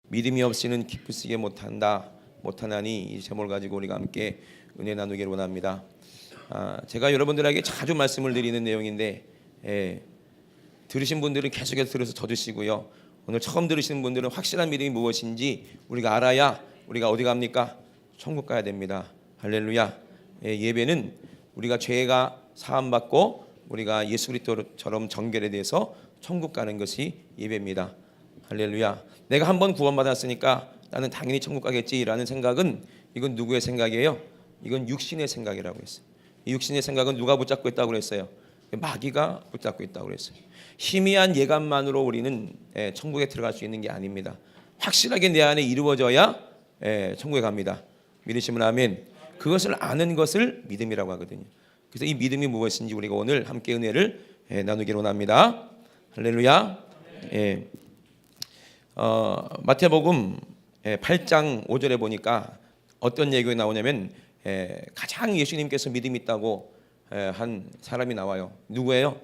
믿음이 없이는 기쁘시게 못하나니 이 제목을 가지고 우리가 함께 은혜 나누기를 원합니다. 제가 여러분들에게 자주 말씀을 드리는 내용인데 들으신 분들은 계속해서 들어서 져주시고요. 오늘 처음 들으시는 분들은 확실한 믿음이 무엇인지 우리가 알아야 우리가 어디 갑니까? 천국 가야 됩니다. 할렐루야. 예배는 우리가 죄가 사함받고 우리가 예수 그리스도처럼 정결에 대해서 천국 가는 것이 예배입니다. 할렐루야. 내가 한번 구원받았으니까 나는 당연히 천국 가겠지라는 생각은 이건 누구의 생각이에요? 이건 육신의 생각이라고 했어요. 이 육신의 생각은 누가 붙잡고 있다고 그랬어요? 마귀가 붙잡고 있다고 그랬어요. 희미한 예감만으로 우리는 천국에 들어갈 수 있는 게 아닙니다. 확실하게 내 안에 이루어져야 천국에 갑니다. 믿으시면 아멘. 그것을 아는 것을 믿음이라고 하거든요. 그래서 이 믿음이 무엇인지 우리가 오늘 함께 은혜를 나누기로 합니다. 할렐루야. 마태복음 8장 5절에 보니까 어떤 얘기가 나오냐면 가장 예수님께서 믿음이 있다고 한 사람이 나와요. 누구예요?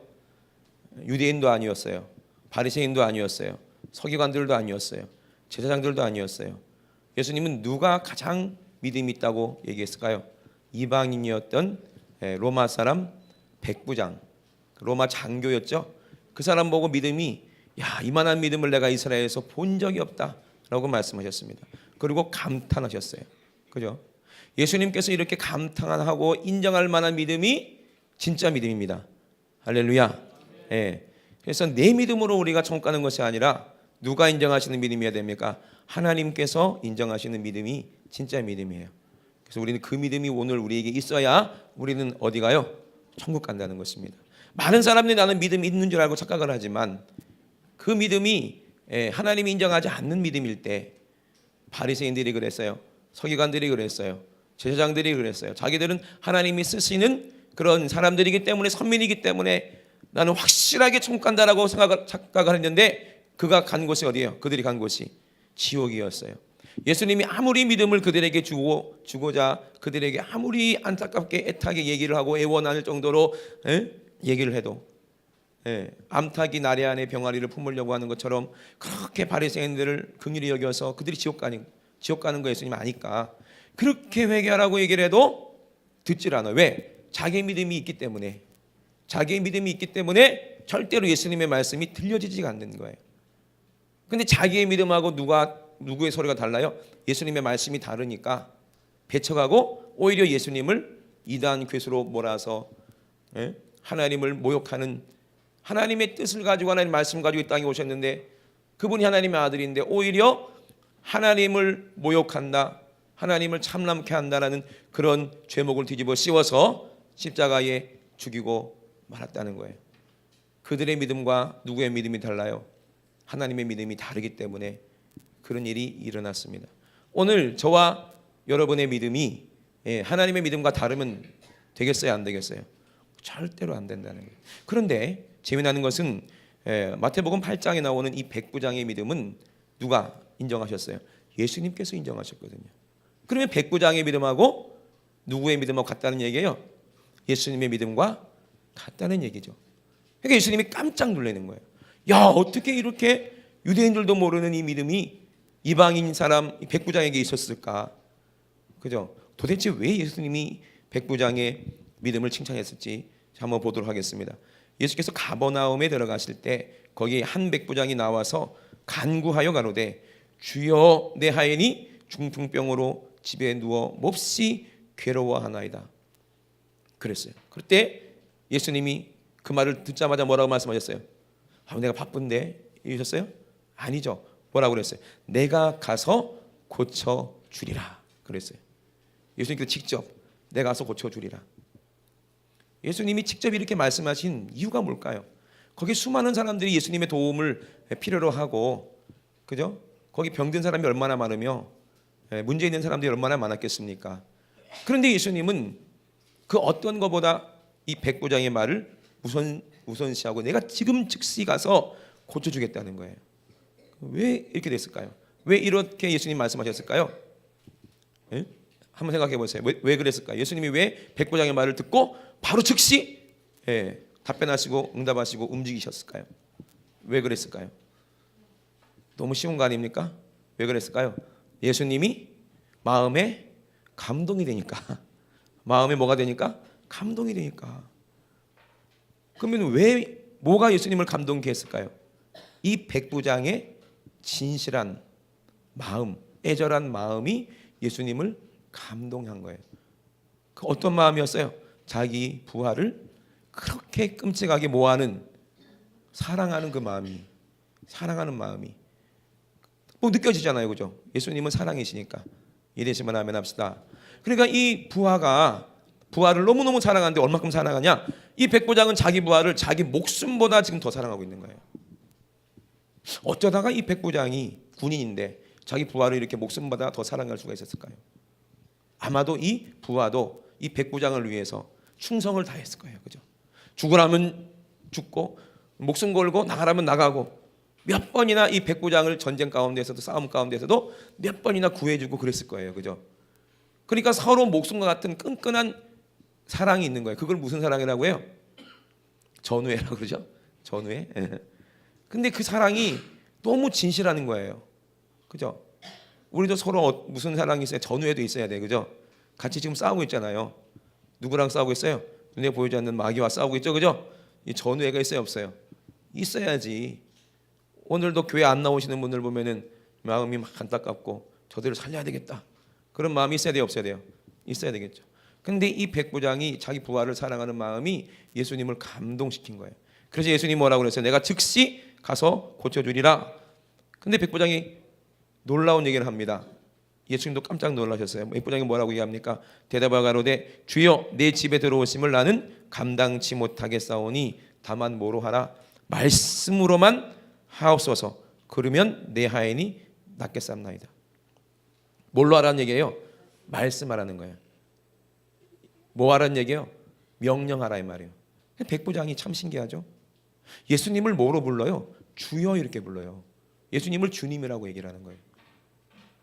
유대인도 아니었어요. 바리새인도 아니었어요. 서기관들도 아니었어요. 제사장들도 아니었어요. 예수님은 누가 가장 믿음이 있다고 얘기했을까요? 이방인이었던 로마 사람 백부장, 로마 장교였죠. 그 사람 보고 믿음이 이만한 믿음을 내가 이스라엘에서 본 적이 없다라고 말씀하셨습니다. 그리고 감탄하셨어요. 그죠? 예수님께서 이렇게 감탄하고 인정할 만한 믿음이 진짜 믿음입니다. 할렐루야. 그래서 내 믿음으로 우리가 천국 가는 것이 아니라 누가 인정하시는 믿음이어야 됩니까? 하나님께서 인정하시는 믿음이 진짜 믿음이에요. 그래서 우리는 그 믿음이 오늘 우리에게 있어야 우리는 어디 가요? 천국 간다는 것입니다. 많은 사람들이 나는 믿음이 있는 줄 알고 착각을 하지만 그 믿음이 하나님이 인정하지 않는 믿음일 때 바리새인들이 그랬어요. 서기관들이 그랬어요. 제사장들이 그랬어요. 자기들은 하나님이 쓰시는 그런 사람들이기 때문에, 선민이기 때문에 나는 확실하게 천국 간다라고 착각을 했는데 그가 간 곳이 어디예요? 그들이 간 곳이 지옥이었어요. 예수님이 아무리 믿음을 그들에게 주고자 그들에게 아무리 안타깝게 애타게 얘기를 하고 애원할 정도로 얘기를 해도 암탉이 나래 안에 병아리를 품으려고 하는 것처럼 그렇게 바리새인들을 긍휼히 여겨서 그들이 지옥 가는 거 예수님 아니까 그렇게 회개하라고 얘기를 해도 듣질 않아요. 왜? 자기의 믿음이 있기 때문에. 자기의 믿음이 있기 때문에 절대로 예수님의 말씀이 들려지지가 않는 거예요. 근데 자기의 믿음하고 누구의 소리가 달라요? 예수님의 말씀이 다르니까 배척하고 오히려 예수님을 이단 괴수로 몰아서 하나님을 모욕하는, 하나님의 뜻을 가지고 하나님의 말씀을 가지고 이 땅에 오셨는데 그분이 하나님의 아들인데 오히려 하나님을 모욕한다, 하나님을 참남케 한다라는 그런 죄목을 뒤집어 씌워서 십자가에 죽이고 말았다는 거예요. 그들의 믿음과 누구의 믿음이 달라요? 하나님의 믿음이 다르기 때문에 그런 일이 일어났습니다. 오늘 저와 여러분의 믿음이 하나님의 믿음과 다르면 되겠어요? 안 되겠어요? 절대로 안 된다는 거예요. 그런데 재미나는 것은 마태복음 8장에 나오는 이 백부장의 믿음은 누가 인정하셨어요? 예수님께서 인정하셨거든요. 그러면 백부장의 믿음하고 누구의 믿음하고 같다는 얘기예요? 예수님의 믿음과 같다는 얘기죠. 그러니까 예수님이 깜짝 놀라는 거예요. 어떻게 이렇게 유대인들도 모르는 이 믿음이 이방인 사람 백부장에게 있었을까? 그죠? 도대체 왜 예수님이 백부장의 믿음을 칭찬했을지 한번 보도록 하겠습니다. 예수께서 가버나움에 들어가실 때 거기에 한 백부장이 나와서 간구하여 가로되 주여 내 하인이 중풍병으로 집에 누워 몹시 괴로워하나이다. 그랬어요. 그때 예수님이 그 말을 듣자마자 뭐라고 말씀하셨어요? 내가 바쁜데 이러셨어요? 아니죠. 뭐라고 그랬어요? 내가 가서 고쳐주리라 그랬어요. 예수님께서 직접 내가 가서 고쳐주리라. 예수님이 직접 이렇게 말씀하신 이유가 뭘까요? 거기 수많은 사람들이 예수님의 도움을 필요로 하고, 그죠? 거기 병든 사람이 얼마나 많으며 문제 있는 사람들이 얼마나 많았겠습니까? 그런데 예수님은 그 어떤 것보다 이 백부장의 말을 우선시하고 내가 지금 즉시 가서 고쳐주겠다는 거예요. 왜 이렇게 됐을까요? 왜 이렇게 예수님 말씀하셨을까요? 한번 생각해 보세요. 왜 그랬을까요? 예수님이 왜 백부장의 말을 듣고 바로 즉시 답변하시고 응답하시고 움직이셨을까요? 왜 그랬을까요? 너무 쉬운 거 아닙니까? 왜 그랬을까요? 예수님이 마음에 감동이 되니까. 마음에 뭐가 되니까? 감동이 되니까. 그러면 왜 뭐가 예수님을 감동케 했을까요? 이 백부장의 진실한 마음, 애절한 마음이 예수님을 감동한 거예요. 그 어떤 마음이었어요? 자기 부하를 그렇게 끔찍하게 모하는, 사랑하는 그 마음이, 사랑하는 마음이 뭐 느껴지잖아요, 그죠? 예수님은 사랑이시니까. 이해되시면 아멘 합시다. 그러니까 이 부하가 부하를 너무너무 사랑하는데 얼마큼 사랑하냐? 이 백부장은 자기 부하를 자기 목숨보다 지금 더 사랑하고 있는 거예요. 어쩌다가 이 백부장이 군인인데 자기 부하를 이렇게 목숨보다 더 사랑할 수가 있었을까요? 아마도 이 부하도 이 백부장을 위해서 충성을 다했을 거예요, 그죠? 죽으라면 죽고 목숨 걸고 나가라면 나가고, 몇 번이나 이 백부장을 전쟁 가운데서도 싸움 가운데서도 몇 번이나 구해주고 그랬을 거예요, 그죠? 그러니까 서로 목숨과 같은 끈끈한 사랑이 있는 거예요. 그걸 무슨 사랑이라고 해요? 전우애라고 그러죠? 전우애. 근데 그 사랑이 너무 진실한 거예요, 그죠? 우리도 서로 무슨 사랑이 있어요? 전우애도 있어야 돼, 그죠? 같이 지금 싸우고 있잖아요. 누구랑 싸우고 있어요? 눈에 보이지 않는 마귀와 싸우고 있죠, 그죠? 이 전우애가 있어요, 없어요? 있어야지. 오늘도 교회 안 나오시는 분들 보면은 마음이 막 안타깝고 저들을 살려야 되겠다, 그런 마음이 있어야 돼요, 없어야 돼요? 있어야 되겠죠. 근데 이 백부장이 자기 부하를 사랑하는 마음이 예수님을 감동시킨 거예요. 그래서 예수님 뭐라고 그랬어요? 내가 즉시 가서 고쳐주리라. 근데 백부장이 놀라운 얘기를 합니다. 예수님도 깜짝 놀라셨어요. 백부장이 뭐라고 얘기합니까? 대답하여 가로되 주여 내 집에 들어오심을 나는 감당치 못하겠사오니 다만 뭐로 하라? 말씀으로만 하옵소서. 그러면 내 하인이 낫겠사옵나이다. 뭘로 하라는 얘기예요? 말씀하라는 거예요. 뭐 하라는 얘기예요? 명령하라 이 말이에요. 백부장이 참 신기하죠. 예수님을 뭐로 불러요? 주여 이렇게 불러요. 예수님을 주님이라고 얘기를 하는 거예요.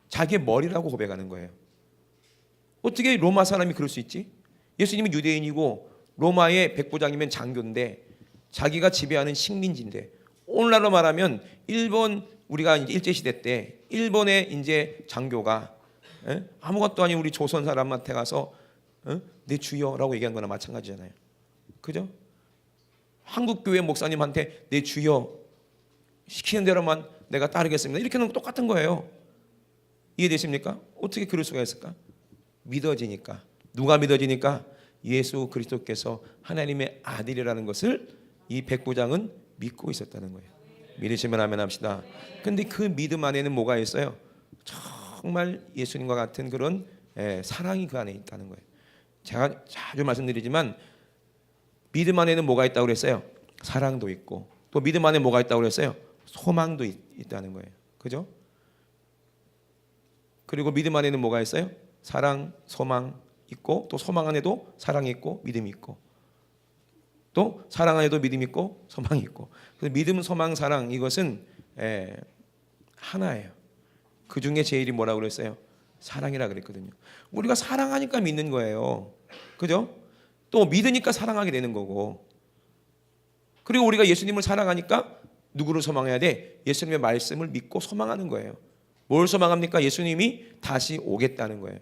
자기의 머리라고 고백하는 거예요. 어떻게 로마 사람이 그럴 수 있지? 예수님은 유대인이고 로마의 백부장이면 장교인데 자기가 지배하는 식민지인데, 오늘날로 말하면 일본, 우리가 이제 일제 시대 때 일본의 이제 장교가 아무것도 아닌 우리 조선 사람한테 가서 내 주여라고 얘기한 거나 마찬가지잖아요, 그죠? 한국 교회 목사님한테 내 주여 시키는 대로만 내가 따르겠습니다, 이렇게 하는 거 똑같은 거예요. 이해되십니까? 어떻게 그럴 수가 있을까? 믿어지니까. 누가 믿어지니까? 예수 그리스도께서 하나님의 아들이라는 것을 이 백부장은 믿고 있었다는 거예요. 믿으시면 아멘 합시다. 근데 그 믿음 안에는 뭐가 있어요? 정말 예수님과 같은 그런 사랑이 그 안에 있다는 거예요. 제가 자주 말씀드리지만 믿음 안에는 뭐가 있다고 그랬어요? 사랑도 있고, 또 믿음 안에 뭐가 있다고 그랬어요? 소망도 있다는 거예요, 그죠? 그리고 믿음 안에는 뭐가 있어요? 사랑, 소망 있고, 또 소망 안에도 사랑이 있고 믿음이 있고, 또 사랑 안에도 믿음이 있고 소망이 있고. 그래서 믿음, 소망, 사랑, 이것은 하나예요. 그 중에 제일이 뭐라고 그랬어요? 사랑이라 그랬거든요. 우리가 사랑하니까 믿는 거예요, 그죠? 또 믿으니까 사랑하게 되는 거고. 그리고 우리가 예수님을 사랑하니까 누구를 소망해야 돼? 예수님의 말씀을 믿고 소망하는 거예요. 뭘 소망합니까? 예수님이 다시 오겠다는 거예요.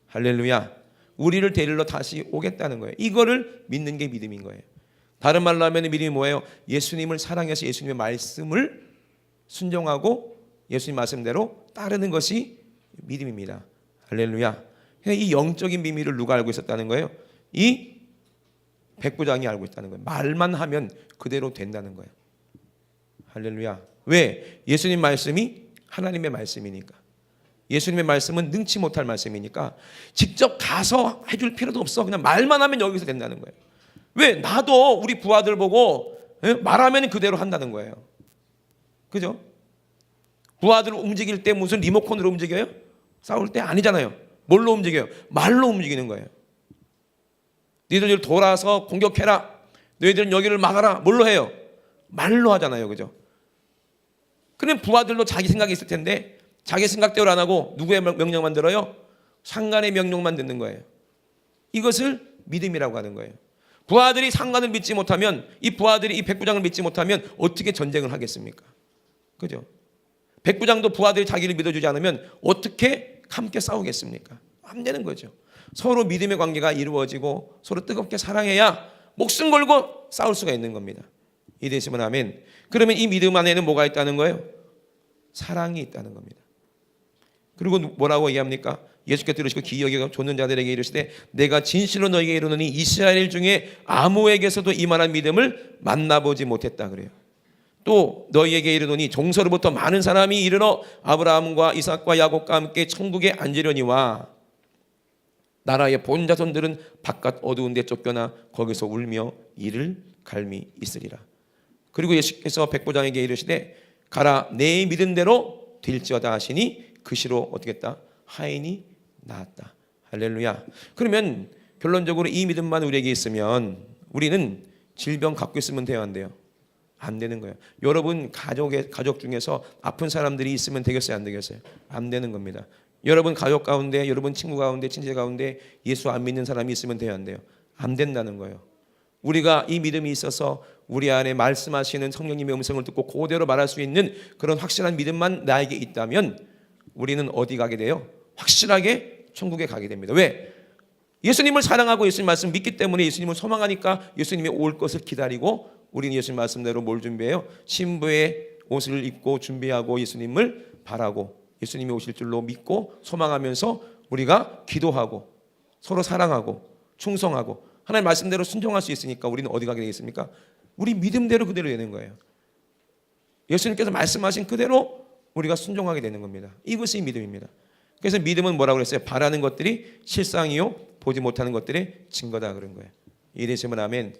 할렐루야. 우리를 데리러 다시 오겠다는 거예요. 이거를 믿는 게 믿음인 거예요. 다른 말로 하면 믿음이 뭐예요? 예수님을 사랑해서 예수님의 말씀을 순종하고 예수님 말씀대로 따르는 것이 믿음입니다. 할렐루야. 이 영적인 비밀을 누가 알고 있었다는 거예요? 이 백부장이 알고 있다는 거예요. 말만 하면 그대로 된다는 거예요. 할렐루야. 왜? 예수님 말씀이 하나님의 말씀이니까. 예수님의 말씀은 능치 못할 말씀이니까 직접 가서 해줄 필요도 없어. 그냥 말만 하면 여기서 된다는 거예요. 왜? 나도 우리 부하들 보고 말하면 그대로 한다는 거예요, 그죠? 부하들 움직일 때 무슨 리모컨으로 움직여요? 싸울 때 아니잖아요. 뭘로 움직여요? 말로 움직이는 거예요. 너희들 돌아서 공격해라, 너희들은 여기를 막아라. 뭘로 해요? 말로 하잖아요, 그죠? 그럼 부하들도 자기 생각이 있을 텐데 자기 생각대로 안 하고 누구의 명령만 들어요? 상관의 명령만 듣는 거예요. 이것을 믿음이라고 하는 거예요. 부하들이 상관을 믿지 못하면, 이 부하들이 이 백부장을 믿지 못하면 어떻게 전쟁을 하겠습니까? 그죠? 백부장도 부하들이 자기를 믿어주지 않으면 어떻게 함께 싸우겠습니까? 안 되는 거죠. 서로 믿음의 관계가 이루어지고 서로 뜨겁게 사랑해야 목숨 걸고 싸울 수가 있는 겁니다. 이해되시면 아멘. 그러면 이 믿음 안에는 뭐가 있다는 거예요? 사랑이 있다는 겁니다. 그리고 뭐라고 얘기합니까? 예수께 들으시고 기억에 좇는 자들에게 이르시되 내가 진실로 너에게 이르노니 이스라엘 중에 아무에게서도 이만한 믿음을 만나보지 못했다 그래요. 또 너희에게 이르노니 종서로부터 많은 사람이 이르러 아브라함과 이삭과 야곱과 함께 천국에 앉으려니와 나라의 본 자손들은 바깥 어두운 데 쫓겨나 거기서 울며 이를 갈미 있으리라. 그리고 예수께서 백부장에게 이르시되 가라 내 믿은 대로 될지어다 하시니 그 시로 어떻게 했다? 하인이 나았다. 할렐루야. 그러면 결론적으로 이 믿음만 우리에게 있으면 우리는 질병 갖고 있으면 돼요, 안 돼요? 안 되는 거예요. 여러분 가족 중에서 아픈 사람들이 있으면 되겠어요, 안 되겠어요? 안 되는 겁니다. 여러분 가족 가운데, 여러분 친구 가운데, 친지 가운데 예수 안 믿는 사람이 있으면 돼요, 안 돼요? 안 된다는 거예요. 우리가 이 믿음이 있어서 우리 안에 말씀하시는 성령님의 음성을 듣고 그대로 말할 수 있는 그런 확실한 믿음만 나에게 있다면 우리는 어디 가게 돼요? 확실하게 천국에 가게 됩니다. 왜? 예수님을 사랑하고 예수님 말씀 믿기 때문에 예수님을 소망하니까 예수님이 올 것을 기다리고 우리는 예수님 말씀대로 뭘 준비해요? 신부의 옷을 입고 준비하고 예수님을 바라고 예수님이 오실 줄로 믿고 소망하면서 우리가 기도하고 서로 사랑하고 충성하고 하나님 말씀대로 순종할 수 있으니까 우리는 어디 가게 되겠습니까? 우리 믿음대로 그대로 되는 거예요. 예수님께서 말씀하신 그대로 우리가 순종하게 되는 겁니다. 이것이 믿음입니다. 그래서 믿음은 뭐라고 그랬어요? 바라는 것들이 실상이요 보지 못하는 것들의 증거다 그런 거예요. 이해되시면 아멘.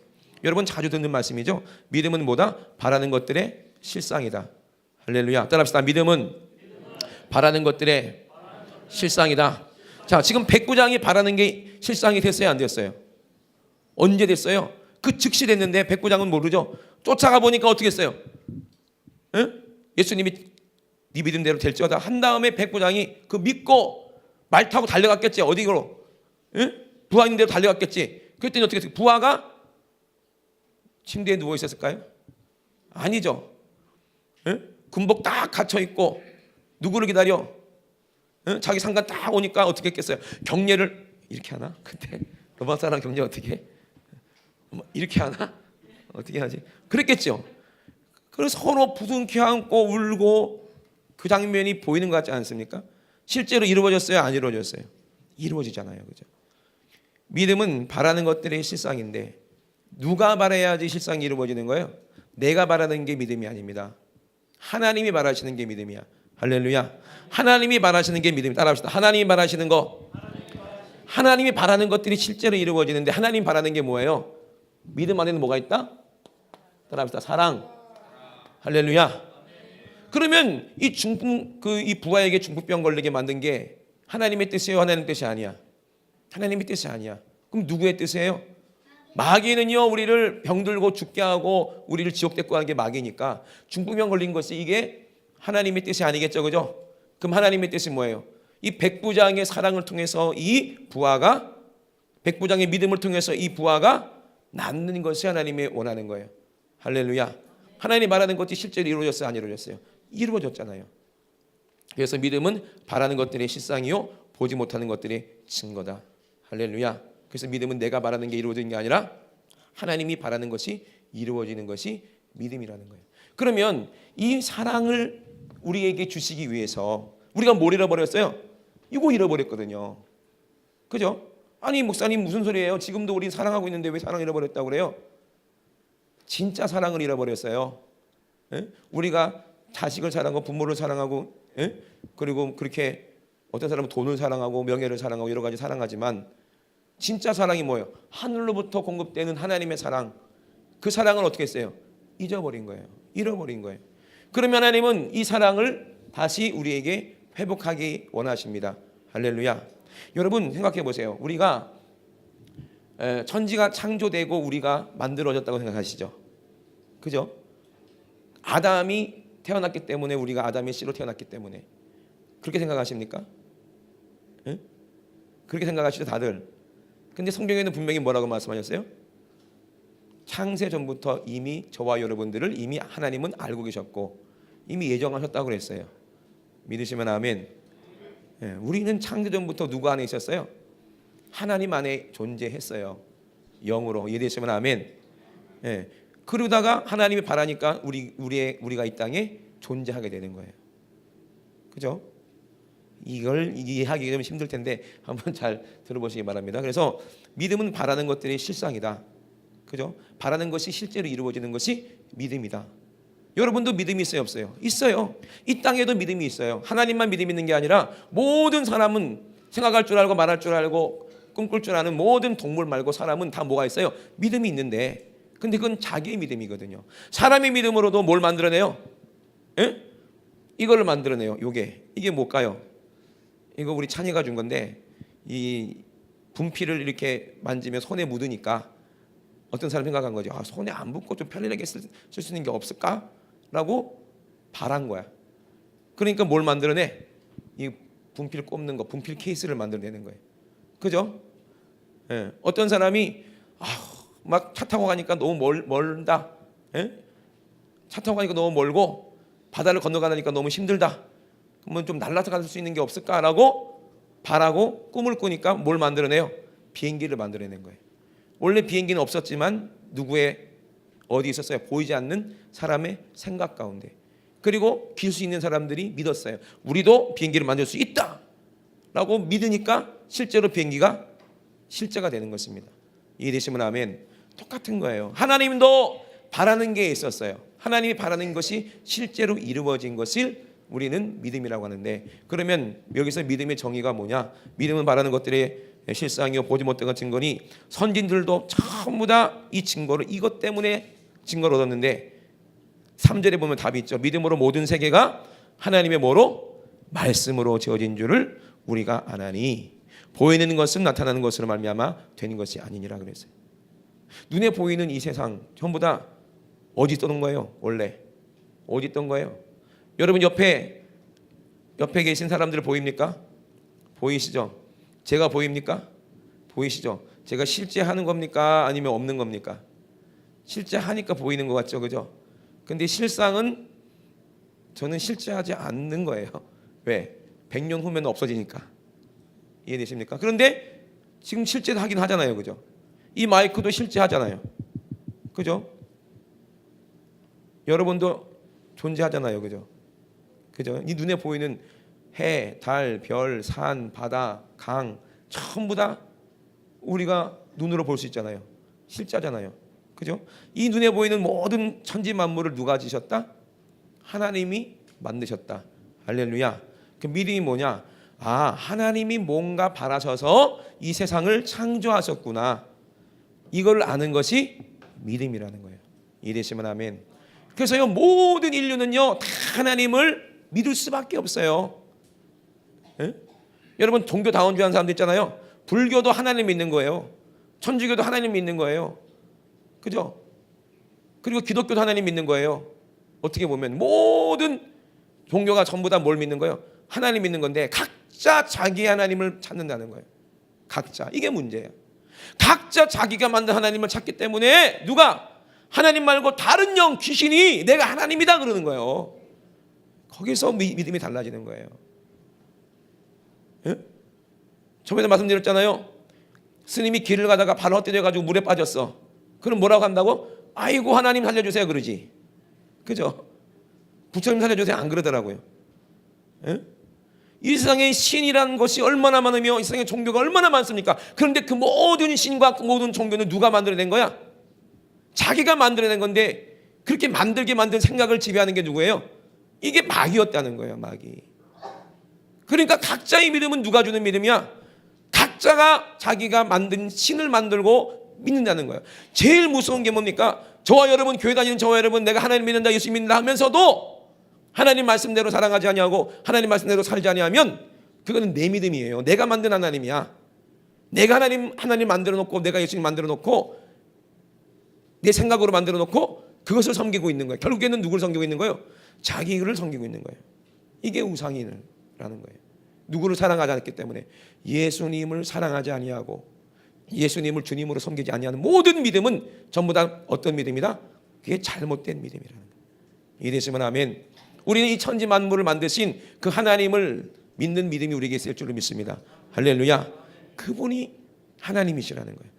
여러분 자주 듣는 말씀이죠. 믿음은 뭐다? 바라는 것들의 실상이다. 할렐루야. 따라합시다. 믿음은 바라는 것들의 실상이다. 자, 지금 백부장이 바라는 게 실상이 됐어요, 안 됐어요? 언제 됐어요? 그 즉시 됐는데 백부장은 모르죠. 쫓아가 보니까 어떻게 했어요? 응? 예수님이 네 믿음대로 될지어다 한 다음에 백부장이 그 믿고 말 타고 달려갔겠지. 어디로? 응? 부하 있는 대로 달려갔겠지. 그랬더니 어떻게 했어요? 부하가 침대에 누워 있었을까요? 아니죠. 응? 군복 딱 갇혀 있고 누구를 기다려? 응? 자기 상관 딱 오니까 어떻게 했겠어요? 경례를 이렇게 하나? 그때 로마 사람 경례 어떻게 해? 이렇게 하나? 어떻게 하지? 그랬겠죠. 그래서 서로 부둥켜 안고 울고 그 장면이 보이는 것 같지 않습니까? 실제로 이루어졌어요? 안 이루어졌어요? 이루어지잖아요. 그죠? 믿음은 바라는 것들의 실상인데 누가 바라야지 실상이 이루어지는 거예요? 내가 바라는 게 믿음이 아닙니다. 하나님이 바라시는 게 믿음이야. 할렐루야. 하나님이 바라시는 게 믿음이. 따라합시다. 하나님이 바라시는 거. 하나님이 바라는 것들이 실제로 이루어지는데 하나님 바라는 게 뭐예요? 믿음 안에는 뭐가 있다? 따라합시다. 사랑. 할렐루야. 그러면 이 부하에게 중풍병 걸리게 만든 게 하나님의 뜻이에요? 하나님의 뜻이 아니야? 하나님의 뜻이 아니야. 그럼 누구의 뜻이에요? 마귀는요 우리를 병들고 죽게 하고 우리를 지옥 데리고 가는 게 마귀니까 중풍병 걸린 것이 이게 하나님의 뜻이 아니겠죠, 그죠? 그럼 하나님의 뜻이 뭐예요? 이 백부장의 사랑을 통해서 이 부하가 백부장의 믿음을 통해서 이 부하가 낫는 것이 하나님이 원하는 거예요. 할렐루야. 하나님이 말하는 것이 실제로 이루어졌어요, 안 이루어졌어요? 이루어졌잖아요. 그래서 믿음은 바라는 것들의 실상이요 보지 못하는 것들의 증거다. 할렐루야. 그래서 믿음은 내가 바라는 게 이루어지는 게 아니라 하나님이 바라는 것이 이루어지는 것이 믿음이라는 거예요. 그러면 이 사랑을 우리에게 주시기 위해서 우리가 뭘 잃어버렸어요? 이거 잃어버렸거든요. 그죠? 아니 목사님 무슨 소리예요? 지금도 우리 사랑하고 있는데 왜 사랑 잃어버렸다고 그래요? 진짜 사랑을 잃어버렸어요. 에? 우리가 자식을 사랑하고 부모를 사랑하고 에? 그리고 그렇게 어떤 사람은 돈을 사랑하고 명예를 사랑하고 여러 가지 사랑하지만 진짜 사랑이 뭐예요? 하늘로부터 공급되는 하나님의 사랑. 그 사랑을 어떻게 했어요? 잊어버린 거예요. 잃어버린 거예요. 그러면 하나님은 이 사랑을 다시 우리에게 회복하기 원하십니다. 할렐루야. 여러분 생각해 보세요. 우리가 천지가 창조되고 우리가 만들어졌다고 생각하시죠? 그죠? 아담이 태어났기 때문에 우리가 아담의 씨로 태어났기 때문에 그렇게 생각하십니까? 응? 그렇게 생각하시죠 다들? 근데 성경에는 분명히 뭐라고 말씀하셨어요? 창세 전부터 이미 저와 여러분들을 이미 하나님은 알고 계셨고 이미 예정하셨다고 그랬어요. 믿으시면 아멘. 예, 우리는 창조전부터 누구 안에 있었어요? 하나님 안에 존재했어요. 영으로. 이해되시면 아멘. 예, 그러다가 하나님이 바라니까 우리가 이 땅에 존재하게 되는 거예요. 그죠? 이걸 이해하기 좀 힘들 텐데 한번 잘 들어보시기 바랍니다. 그래서 믿음은 바라는 것들이 실상이다. 그죠? 바라는 것이 실제로 이루어지는 것이 믿음이다. 여러분도 믿음이 있어요, 없어요? 있어요. 이 땅에도 믿음이 있어요. 하나님만 믿음 있는 게 아니라 모든 사람은 생각할 줄 알고 말할 줄 알고 꿈꿀 줄 아는 모든 동물 말고 사람은 다 뭐가 있어요? 믿음이 있는데, 근데 그건 자기의 믿음이거든요. 사람의 믿음으로도 뭘 만들어내요? 예? 이걸 만들어내요. 이게 뭘까요? 이거 우리 찬이가 준 건데, 이 분필을 이렇게 만지면 손에 묻으니까 어떤 사람 생각한 거죠. 손에 안 묻고 좀 편리하게 쓸 수 있는 게 없을까? 라고 바란 거야. 그러니까 뭘 만들어내? 이 분필 꼽는 거, 분필 케이스를 만들어내는 거예요. 그죠? 예. 어떤 사람이 막 차 타고 가니까 너무 멀다. 예? 차 타고 가니까 너무 멀고 바다를 건너가니까 너무 힘들다. 그러면 좀 날아서 갈 수 있는 게 없을까라고 바라고 꿈을 꾸니까 뭘 만들어내요? 비행기를 만들어낸 거예요. 원래 비행기는 없었지만 누구의 어디 있었어요? 보이지 않는 사람의 생각 가운데. 그리고 길 수 있는 사람들이 믿었어요. 우리도 비행기를 만들 수 있다 라고 믿으니까 실제로 비행기가 실제가 되는 것입니다. 이해되시면 아멘. 똑같은 거예요. 하나님도 바라는 게 있었어요. 하나님이 바라는 것이 실제로 이루어진 것을 우리는 믿음이라고 하는데, 그러면 여기서 믿음의 정의가 뭐냐? 믿음은 바라는 것들의 실상이요 보지 못한 증거니, 선진들도 전부 다 이 증거를 이것 때문에 증거를 얻었는데 3절에 보면 답이 있죠. 믿음으로 모든 세계가 하나님의 뭐로? 말씀으로 지어진 줄을 우리가 아나니 보이는 것은 나타나는 것으로 말미암아 되는 것이 아니니라 그랬어요. 눈에 보이는 이 세상 전부 다 어디 있던 거예요? 원래 어디 있던 거예요? 여러분 옆에 계신 사람들 보입니까? 보이시죠? 제가 보입니까? 보이시죠? 제가 실제 하는 겁니까? 아니면 없는 겁니까? 실제 하니까 보이는 것 같죠, 그죠? 근데 실상은 저는 실제 하지 않는 거예요. 왜? 100년 후면 없어지니까. 이해되십니까? 그런데 지금 실제 하긴 하잖아요, 그죠? 이 마이크도 실제 하잖아요, 그죠? 여러분도 존재하잖아요, 그죠? 그죠? 이 눈에 보이는 해, 달, 별, 산, 바다, 강 전부 다 우리가 눈으로 볼 수 있잖아요. 실제잖아요. 그죠? 이 눈에 보이는 모든 천지 만물을 누가 지셨다? 하나님이 만드셨다. 할렐루야. 그 믿음이 뭐냐? 하나님이 뭔가 바라셔서 이 세상을 창조하셨구나. 이걸 아는 것이 믿음이라는 거예요. 이해되시면 아멘. 그래서요, 모든 인류는요 다 하나님을 믿을 수밖에 없어요. 에? 여러분 종교 다원주의하는 사람들 있잖아요. 불교도 하나님 믿는 거예요. 천주교도 하나님 믿는 거예요. 그죠? 그리고 기독교도 하나님 믿는 거예요. 어떻게 보면 모든 종교가 전부 다 뭘 믿는 거예요? 하나님 믿는 건데 각자 자기 하나님을 찾는다는 거예요. 각자. 이게 문제예요. 각자 자기가 만든 하나님을 찾기 때문에 누가 하나님 말고 다른 영 귀신이 내가 하나님이다 그러는 거예요. 거기서 믿음이 달라지는 거예요. 예? 저번에 말씀드렸잖아요. 스님이 길을 가다가 발 헛디뎌가지고 물에 빠졌어. 그럼 뭐라고 한다고? 아이고 하나님 살려주세요 그러지. 그죠? 부처님 살려주세요 안 그러더라고요. 예? 이 세상에 신이라는 것이 얼마나 많으며 이 세상에 종교가 얼마나 많습니까? 그런데 그 모든 신과 그 모든 종교는 누가 만들어낸 거야? 자기가 만들어낸 건데 그렇게 만들게 만든 생각을 지배하는 게 누구예요? 이게 마귀였다는 거예요. 마귀. 그러니까 각자의 믿음은 누가 주는 믿음이야? 각자가 자기가 만든 신을 만들고 믿는다는 거예요. 제일 무서운 게 뭡니까? 저와 여러분, 교회 다니는 저와 여러분, 내가 하나님 믿는다, 예수 믿는다 하면서도 하나님 말씀대로 사랑하지 아니하고 하나님 말씀대로 살지 아니하면 그거는 내 믿음이에요. 내가 만든 하나님이야. 내가 하나님 만들어 놓고 내가 예수님 만들어 놓고 내 생각으로 만들어 놓고 그것을 섬기고 있는 거예요. 결국에는 누구를 섬기고 있는 거예요? 자기를 섬기고 있는 거예요. 이게 우상인이라는 거예요. 누구를 사랑하지 않기 때문에 예수님을 사랑하지 아니하고 예수님을 주님으로 섬기지 아니하는 모든 믿음은 전부 다 어떤 믿음이다? 그게 잘못된 믿음이라는 거예요. 이해되시면 아멘. 우리는 이 천지 만물을 만드신 그 하나님을 믿는 믿음이 우리에게 있을 줄로 믿습니다. 할렐루야. 그분이 하나님이시라는 거예요.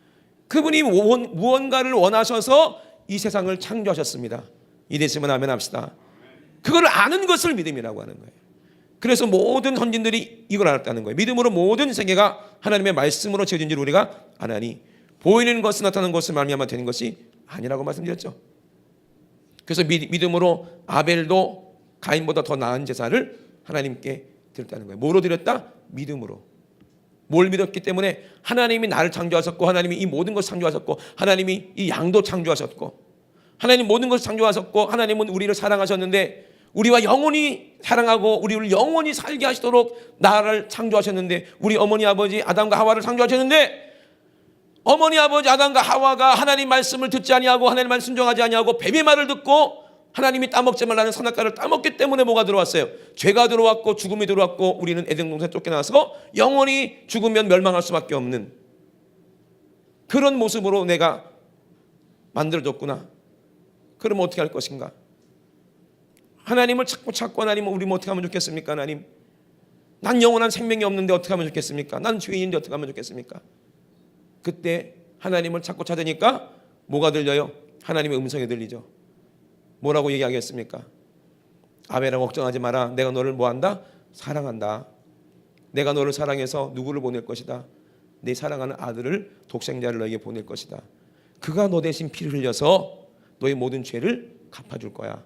그분이 무언가를 원하셔서 이 세상을 창조하셨습니다. 이랬으면 아멘 합시다. 그걸 아는 것을 믿음이라고 하는 거예요. 그래서 모든 선진들이 이걸 알았다는 거예요. 믿음으로 모든 세계가 하나님의 말씀으로 지어진 줄 우리가 아나니 보이는 것은 나타나는 것을 말미암아 되는 것이 아니라고 말씀드렸죠. 그래서 믿음으로 아벨도 가인보다 더 나은 제사를 하나님께 드렸다는 거예요. 뭐로 드렸다? 믿음으로. 뭘 믿었기 때문에 하나님이 나를 창조하셨고, 하나님이 이 모든 것을 창조하셨고, 하나님이 이 양도 창조하셨고, 하나님 모든 것을 창조하셨고, 하나님은 우리를 사랑하셨는데 우리와 영원히 사랑하고 우리를 영원히 살게 하시도록 나를 창조하셨는데, 우리 어머니 아버지 아담과 하와를 창조하셨는데, 어머니 아버지 아담과 하와가 하나님 말씀을 듣지 아니하고 하나님 말씀 순종하지 아니하고 뱀의 말을 듣고 하나님이 따먹지 말라는 선악과를 따먹기 때문에 뭐가 들어왔어요? 죄가 들어왔고 죽음이 들어왔고 우리는 에덴 동산에 쫓겨나서 영원히 죽으면 멸망할 수밖에 없는 그런 모습으로 내가 만들어졌구나. 그럼 어떻게 할 것인가? 하나님을 찾고 하나님은 우리 어떻게 하면 좋겠습니까? 하나님, 난 영원한 생명이 없는데 어떻게 하면 좋겠습니까? 난 죄인인데 어떻게 하면 좋겠습니까? 그때 하나님을 찾으니까 뭐가 들려요? 하나님의 음성이 들리죠. 뭐라고 얘기하겠습니까? 아벨아, 걱정하지 마라. 내가 너를 뭐한다? 사랑한다. 내가 너를 사랑해서 누구를 보낼 것이다? 내 사랑하는 아들을, 독생자를 너에게 보낼 것이다. 그가 너 대신 피를 흘려서 너의 모든 죄를 갚아줄 거야.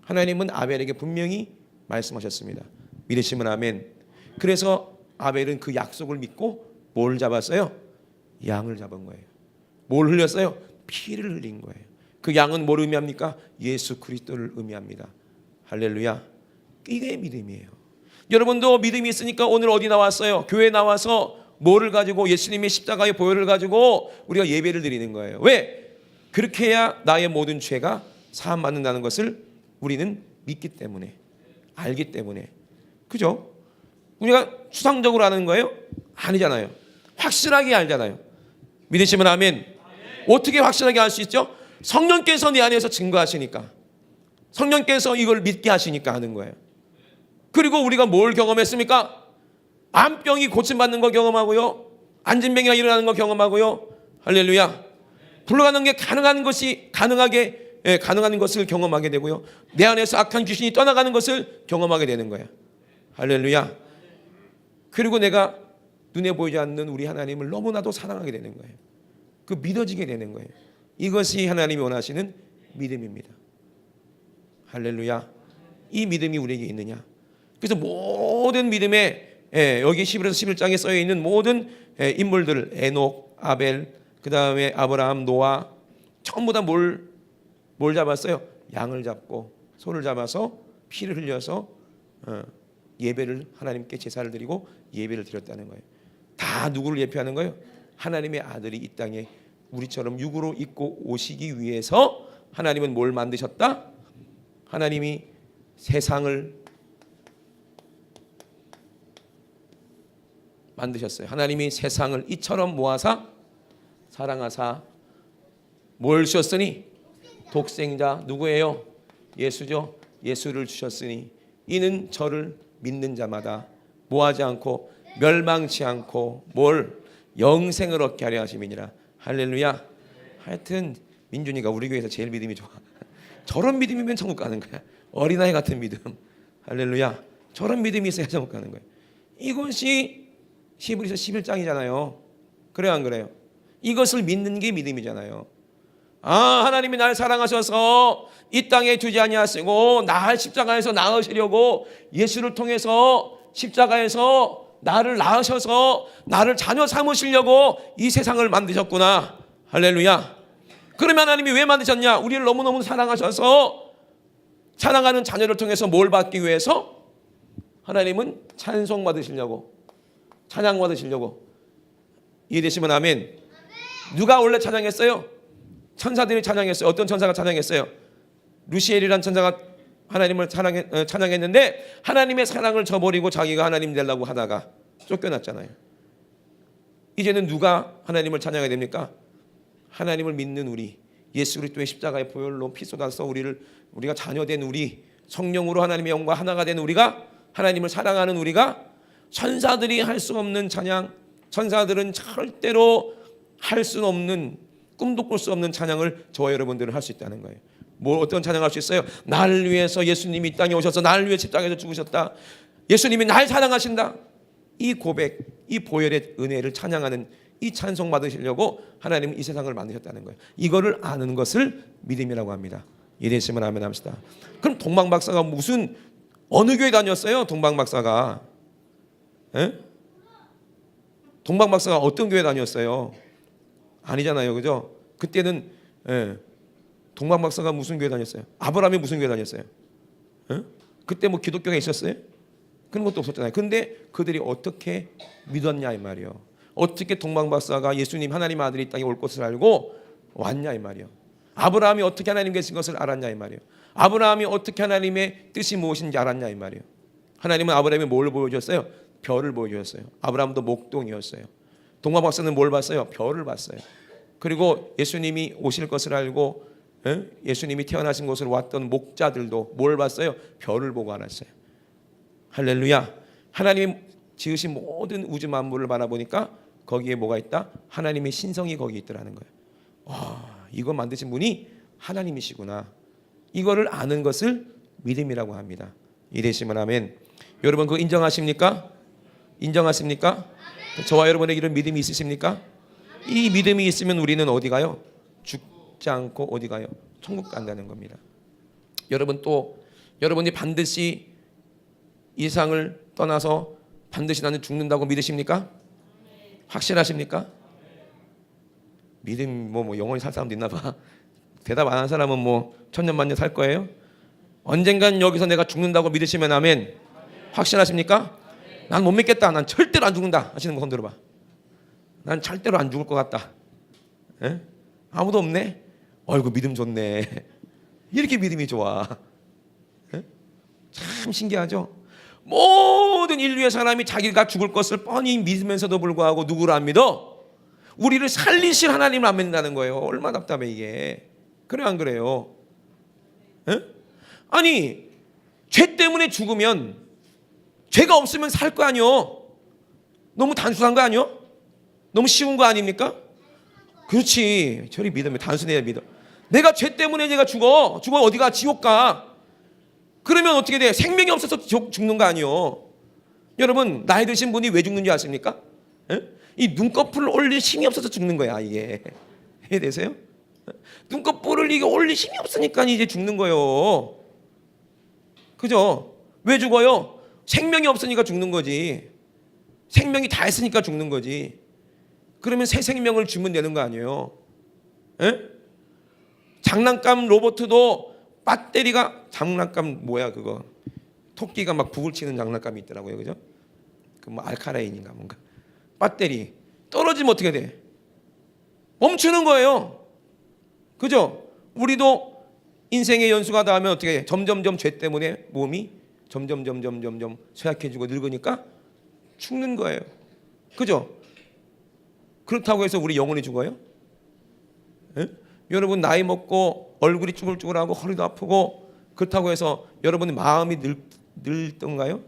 하나님은 아벨에게 분명히 말씀하셨습니다. 믿으시면 아멘. 그래서 아벨은 그 약속을 믿고 뭘 잡았어요? 양을 잡은 거예요. 뭘 흘렸어요? 피를 흘린 거예요. 그 양은 뭘 의미합니까? 예수 그리스도를 의미합니다. 할렐루야. 이게 믿음이에요. 여러분도 믿음이 있으니까 오늘 어디 나왔어요? 교회 나와서 뭐를 가지고, 예수님의 십자가의 보혈을 가지고 우리가 예배를 드리는 거예요. 왜? 그렇게 해야 나의 모든 죄가 사함 받는다는 것을 우리는 믿기 때문에, 알기 때문에. 그죠? 우리가 추상적으로 아는 거예요? 아니잖아요. 확실하게 알잖아요. 믿으시면 아멘. 어떻게 확실하게 알 수 있죠? 성령께서 내 안에서 증거하시니까, 성령께서 이걸 믿게 하시니까 하는 거예요. 그리고 우리가 뭘 경험했습니까? 암병이 고침받는 거 경험하고요, 안진병이가 일어나는 거 경험하고요. 할렐루야. 불가능한 게 가능한 것을 경험하게 되고요, 내 안에서 악한 귀신이 떠나가는 것을 경험하게 되는 거예요. 할렐루야. 그리고 내가 눈에 보이지 않는 우리 하나님을 너무나도 사랑하게 되는 거예요. 그 믿어지게 되는 거예요. 이것이 하나님이 원하시는 믿음입니다. 할렐루야. 이 믿음이 우리에게 있느냐? 그래서 모든 믿음에, 여기 11에서 11장에 써여 있는 모든 인물들, 에녹, 아벨, 그 다음에 아브라함, 노아, 전부 다 뭘 잡았어요? 양을 잡고 소를 잡아서 피를 흘려서 예배를, 하나님께 제사를 드리고 예배를 드렸다는 거예요. 다 누구를 예표하는 거예요? 하나님의 아들이 이 땅에 우리처럼 육으로 입고 오시기 위해서 하나님은 뭘 만드셨다? 하나님이 세상을 만드셨어요. 하나님이 세상을 이처럼 모아사 사랑하사 뭘 주셨으니? 독생자. 누구예요? 예수죠. 예수를 주셨으니 이는 저를 믿는 자마다 뭐하지 않고 멸망치 않고 뭘? 영생을 얻게 하려 하심이니라. 할렐루야. 하여튼 민준이가 우리 교회에서 제일 믿음이 좋아. 저런 믿음이면 천국 가는 거야. 어린아이 같은 믿음. 할렐루야. 저런 믿음이 있어야 천국 가는 거야. 이것이 히브리서 11장이잖아요. 그래요, 안 그래요? 이것을 믿는 게 믿음이잖아요. 아, 하나님이 나를 사랑하셔서 이 땅에 두지 아니하시고 나를 십자가에서 낳으시려고 예수를 통해서 십자가에서 나를 낳으셔서 나를 자녀 삼으시려고 이 세상을 만드셨구나. 할렐루야. 그러면 하나님이 왜 만드셨냐? 우리를 너무너무 사랑하셔서 사랑하는 자녀를 통해서 뭘 받기 위해서? 하나님은 찬송 받으시려고, 찬양 받으시려고. 이해되시면 아멘. 누가 원래 찬양했어요? 천사들이 찬양했어요. 어떤 천사가 찬양했어요? 루시엘이란 천사가 하나님을 찬양했는데 하나님의 사랑을 저버리고 자기가 하나님 되려고 하다가 쫓겨났잖아요. 이제는 누가 하나님을 찬양해야 됩니까? 하나님을 믿는 우리, 예수 그리스도의 십자가의 보혈로 피 쏟아서 우리가 자녀된 우리, 성령으로 하나님의 영과 하나가 된 우리가, 하나님을 사랑하는 우리가 천사들이 할 수 없는 찬양, 천사들은 절대로 할 수 없는, 꿈도 꿀 수 없는 찬양을 저와 여러분들은 할 수 있다는 거예요. 뭐 어떤 찬양할 수 있어요? 나를 위해서 예수님이 이 땅에 오셔서 나를 위해 십자가에서 죽으셨다. 예수님이 날 사랑하신다. 이 고백, 이 보혈의 은혜를 찬양하는 이 찬송 받으시려고 하나님은 이 세상을 만드셨다는 거예요. 이거를 아는 것을 믿음이라고 합니다. 이래시면 아멘 합시다. 그럼 동방박사가 무슨 어느 교회 다녔어요? 동방박사가 동방박사가 어떤 교회 다녔어요? 아니잖아요, 그죠? 그때는 동방박사가 무슨 교회 다녔어요? 아브라함이 무슨 교회 다녔어요? 그때 뭐 기독교가 있었어요? 그런 것도 없었잖아요. 근데 그들이 어떻게 믿었냐 이 말이에요. 어떻게 동방박사가 예수님 하나님 아들이 이 땅에 올 것을 알고 왔냐 이 말이에요. 아브라함이 어떻게 하나님 계신 것을 알았냐 이 말이에요. 아브라함이 어떻게 하나님의 뜻이 무엇인지 알았냐 이 말이에요. 하나님은 아브라함이 뭘 보여줬어요? 별을 보여줬어요. 아브라함도 목동이었어요. 동방박사는 뭘 봤어요? 별을 봤어요. 그리고 예수님이 오실 것을 알고 예수님이 태어나신 곳으로 왔던 목자들도 뭘 봤어요? 별을 보고 알았어요. 할렐루야. 하나님이 지으신 모든 우주 만물을 바라보니까 거기에 뭐가 있다? 하나님의 신성이 거기 있더라는 거예요. 와, 이거 만드신 분이 하나님이시구나. 이거를 아는 것을 믿음이라고 합니다. 이래시면 아멘. 여러분 그거 인정하십니까? 인정하십니까? 저와 여러분에게 이런 믿음이 있으십니까? 이 믿음이 있으면 우리는 어디 가요? 죽지 않고 어디 가요? 천국 간다는 겁니다. 여러분 또 여러분이 반드시 이 세상을 떠나서 반드시 나는 죽는다고 믿으십니까? 확실하십니까? 믿음 뭐 영원히 살 사람도 있나 봐. 대답 안 한 사람은 뭐 천년만년 살 거예요? 언젠간 여기서 내가 죽는다고 믿으시면 아멘. 확실하십니까? 난 못 믿겠다. 난 절대로 안 죽는다 하시는 거 손 들어봐. 난 절대로 안 죽을 것 같다. 에? 아무도 없네. 어이구 믿음 좋네. 이렇게 믿음이 좋아. 에? 참 신기하죠. 모든 인류의 사람이 자기가 죽을 것을 뻔히 믿으면서도 불구하고 누구를 안 믿어? 우리를 살리실 하나님을 안 믿는다는 거예요. 얼마나 답답해 이게. 그래 안 그래요? 에? 아니 죄 때문에 죽으면 죄가 없으면 살 거 아니요? 너무 단순한 거 아니요? 너무 쉬운 거 아닙니까? 그렇지. 저리 믿으면 단순해야 믿어. 내가 죄 때문에 내가 죽어 어디가 지옥 가. 그러면 어떻게 돼? 생명이 없어서 죽는 거 아니요? 여러분 나이 드신 분이 왜 죽는지 아십니까? 에? 이 눈꺼풀을 올릴 힘이 없어서 죽는 거야 이게. 이해되세요? 눈꺼풀을 이게 올릴 힘이 없으니까 이제 죽는 거예요. 그죠? 왜 죽어요? 생명이 없으니까 죽는 거지. 생명이 다 했으니까 죽는 거지. 그러면 새 생명을 주면 되는 거 아니에요? 에? 장난감 로봇도 배터리가 장난감 뭐야 그거 토끼가 막 북을 치는 장난감이 있더라고요. 그죠? 그 뭐 알카라인인가 뭔가 배터리 떨어지면 어떻게 돼? 멈추는 거예요. 그죠? 우리도 인생의 연수가 닿으면 어떻게 해? 점점점 죄 때문에 몸이 점점 쇠약해지고 늙으니까 죽는 거예요. 그죠? 그렇다고 해서 우리 영혼이 죽어요? 에? 여러분 나이 먹고 얼굴이 쭈글쭈글하고 허리도 아프고 그렇다고 해서 여러분의 마음이 늙던가요?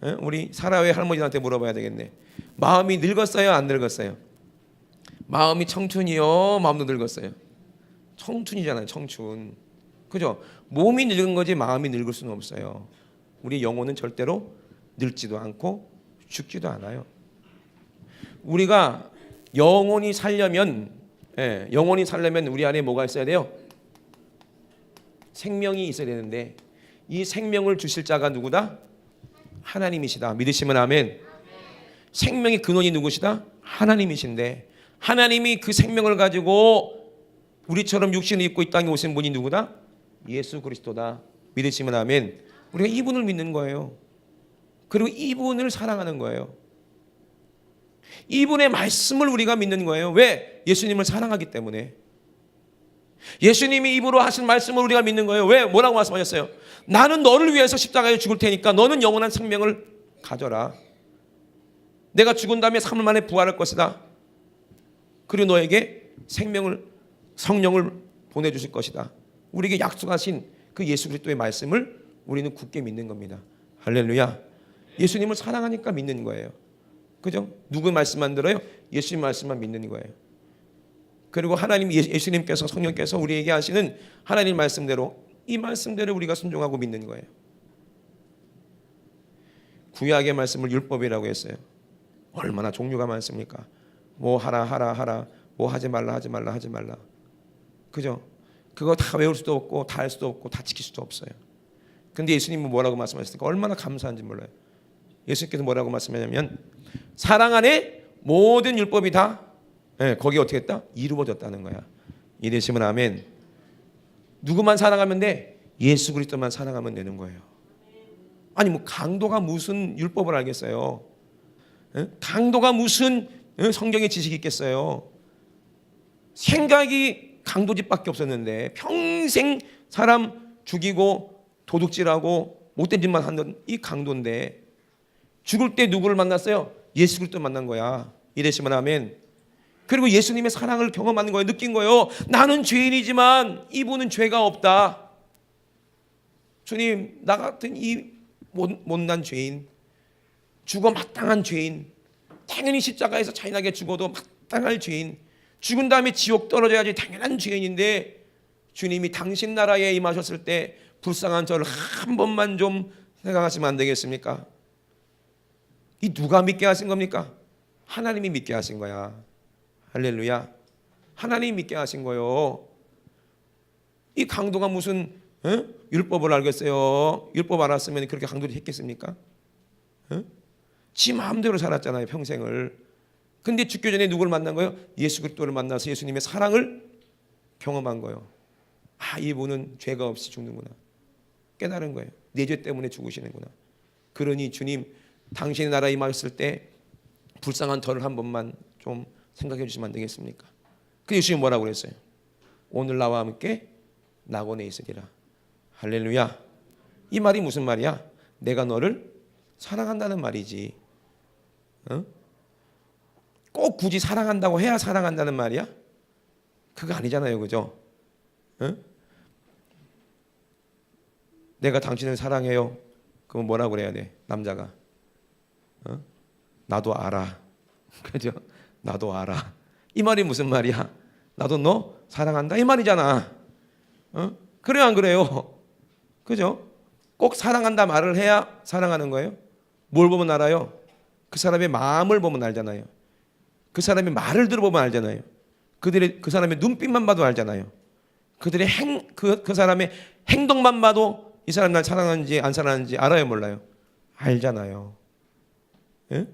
에? 우리 사라의 할머니한테 물어봐야 되겠네. 마음이 늙었어요? 안 늙었어요? 마음이 청춘이요? 마음도 늙었어요? 청춘이잖아요. 청춘. 그죠? 몸이 늙은 거지 마음이 늙을 수는 없어요. 우리 영혼은 절대로 늙지도 않고 죽지도 않아요. 우리가 영원히 살려면 우리 안에 뭐가 있어야 돼요? 생명이 있어야 되는데 이 생명을 주실 자가 누구다? 하나님이시다. 믿으시면 아멘. 생명의 근원이 누구시다? 하나님이신데 하나님이 그 생명을 가지고 우리처럼 육신을 입고 이 땅에 오신 분이 누구다? 예수 그리스도다. 믿으시면 아멘. 우리가 이분을 믿는 거예요. 그리고 이분을 사랑하는 거예요. 이분의 말씀을 우리가 믿는 거예요. 왜? 예수님을 사랑하기 때문에. 예수님이 입으로 하신 말씀을 우리가 믿는 거예요. 왜? 뭐라고 말씀하셨어요? 나는 너를 위해서 십자가에 죽을 테니까 너는 영원한 생명을 가져라. 내가 죽은 다음에 3일 만에 부활할 것이다. 그리고 너에게 성령을 보내주실 것이다. 우리에게 약속하신 그 예수 그리스도의 말씀을 우리는 굳게 믿는 겁니다. 할렐루야. 예수님을 사랑하니까 믿는 거예요. 그죠? 누구 말씀만 들어요? 예수님 말씀만 믿는 거예요. 그리고 하나님, 예수님께서, 성령께서 우리에게 하시는 하나님 말씀대로, 이 말씀대로 우리가 순종하고 믿는 거예요. 구약의 말씀을 율법이라고 했어요. 얼마나 종류가 많습니까? 뭐 하라, 뭐 하지 말라. 그죠? 그거 다 외울 수도 없고 다 할 수도 없고 다 지킬 수도 없어요. 근데 예수님은 뭐라고 말씀하셨을까? 얼마나 감사한지 몰라요. 예수님께서 뭐라고 말씀하냐면 사랑 안에 모든 율법이 다 거기 어떻게 했다? 이루어졌다는 거야. 이러시면 아멘. 누구만 사랑하면 돼? 예수 그리스도만 사랑하면 되는 거예요. 아니 뭐 강도가 무슨 율법을 알겠어요? 강도가 무슨 성경의 지식이 있겠어요? 생각이 강도짓밖에 없었는데 평생 사람 죽이고 도둑질하고 못된 짓만 하는 이 강도인데 죽을 때 누구를 만났어요? 예수 그리스도 만난 거야. 이러시면 아멘. 그리고 예수님의 사랑을 경험하는 거예요. 느낀 거예요. 나는 죄인이지만 이분은 죄가 없다. 주님, 나 같은 이 못난 죄인, 죽어 마땅한 죄인, 당연히 십자가에서 잔인하게 죽어도 마땅할 죄인, 죽은 다음에 지옥 떨어져야지 당연한 죄인인데 주님이 당신 나라에 임하셨을 때 불쌍한 저를 한 번만 좀 생각하시면 안 되겠습니까? 이 누가 믿게 하신 겁니까? 하나님이 믿게 하신 거야. 할렐루야. 하나님이 믿게 하신 거요. 이 강도가 무슨 율법을 알겠어요? 율법 알았으면 그렇게 강도를 했겠습니까? 지 마음대로 살았잖아요, 평생을. 근데 죽기 전에 누구를 만난 거예요? 예수 그리스도를 만나서 예수님의 사랑을 경험한 거예요. 아, 이분은 죄가 없이 죽는구나. 깨달은 거예요. 내 죄 때문에 죽으시는구나. 그러니 주님, 당신의 나라에 임하셨을 때 불쌍한 저를 한 번만 좀 생각해 주시면 안 되겠습니까? 그 예수님이 뭐라고 그랬어요? 오늘 나와 함께 낙원에 있으리라. 할렐루야. 이 말이 무슨 말이야? 내가 너를 사랑한다는 말이지. 꼭 굳이 사랑한다고 해야 사랑한다는 말이야? 그거 아니잖아요, 그죠? 내가 당신을 사랑해요. 그럼 뭐라고 그래야 돼? 남자가 나도 알아. 그죠? 나도 알아. 이 말이 무슨 말이야? 나도 너 사랑한다 이 말이잖아. 그래요, 안 그래요? 그죠? 꼭 사랑한다 말을 해야 사랑하는 거예요? 뭘 보면 알아요? 그 사람의 마음을 보면 알잖아요. 그 사람의 말을 들어보면 알잖아요. 그 사람의 눈빛만 봐도 알잖아요. 그들의 그 사람의 행동만 봐도 이 사람 날 사랑하는지 안 사랑하는지 알아요, 몰라요? 알잖아요. 예?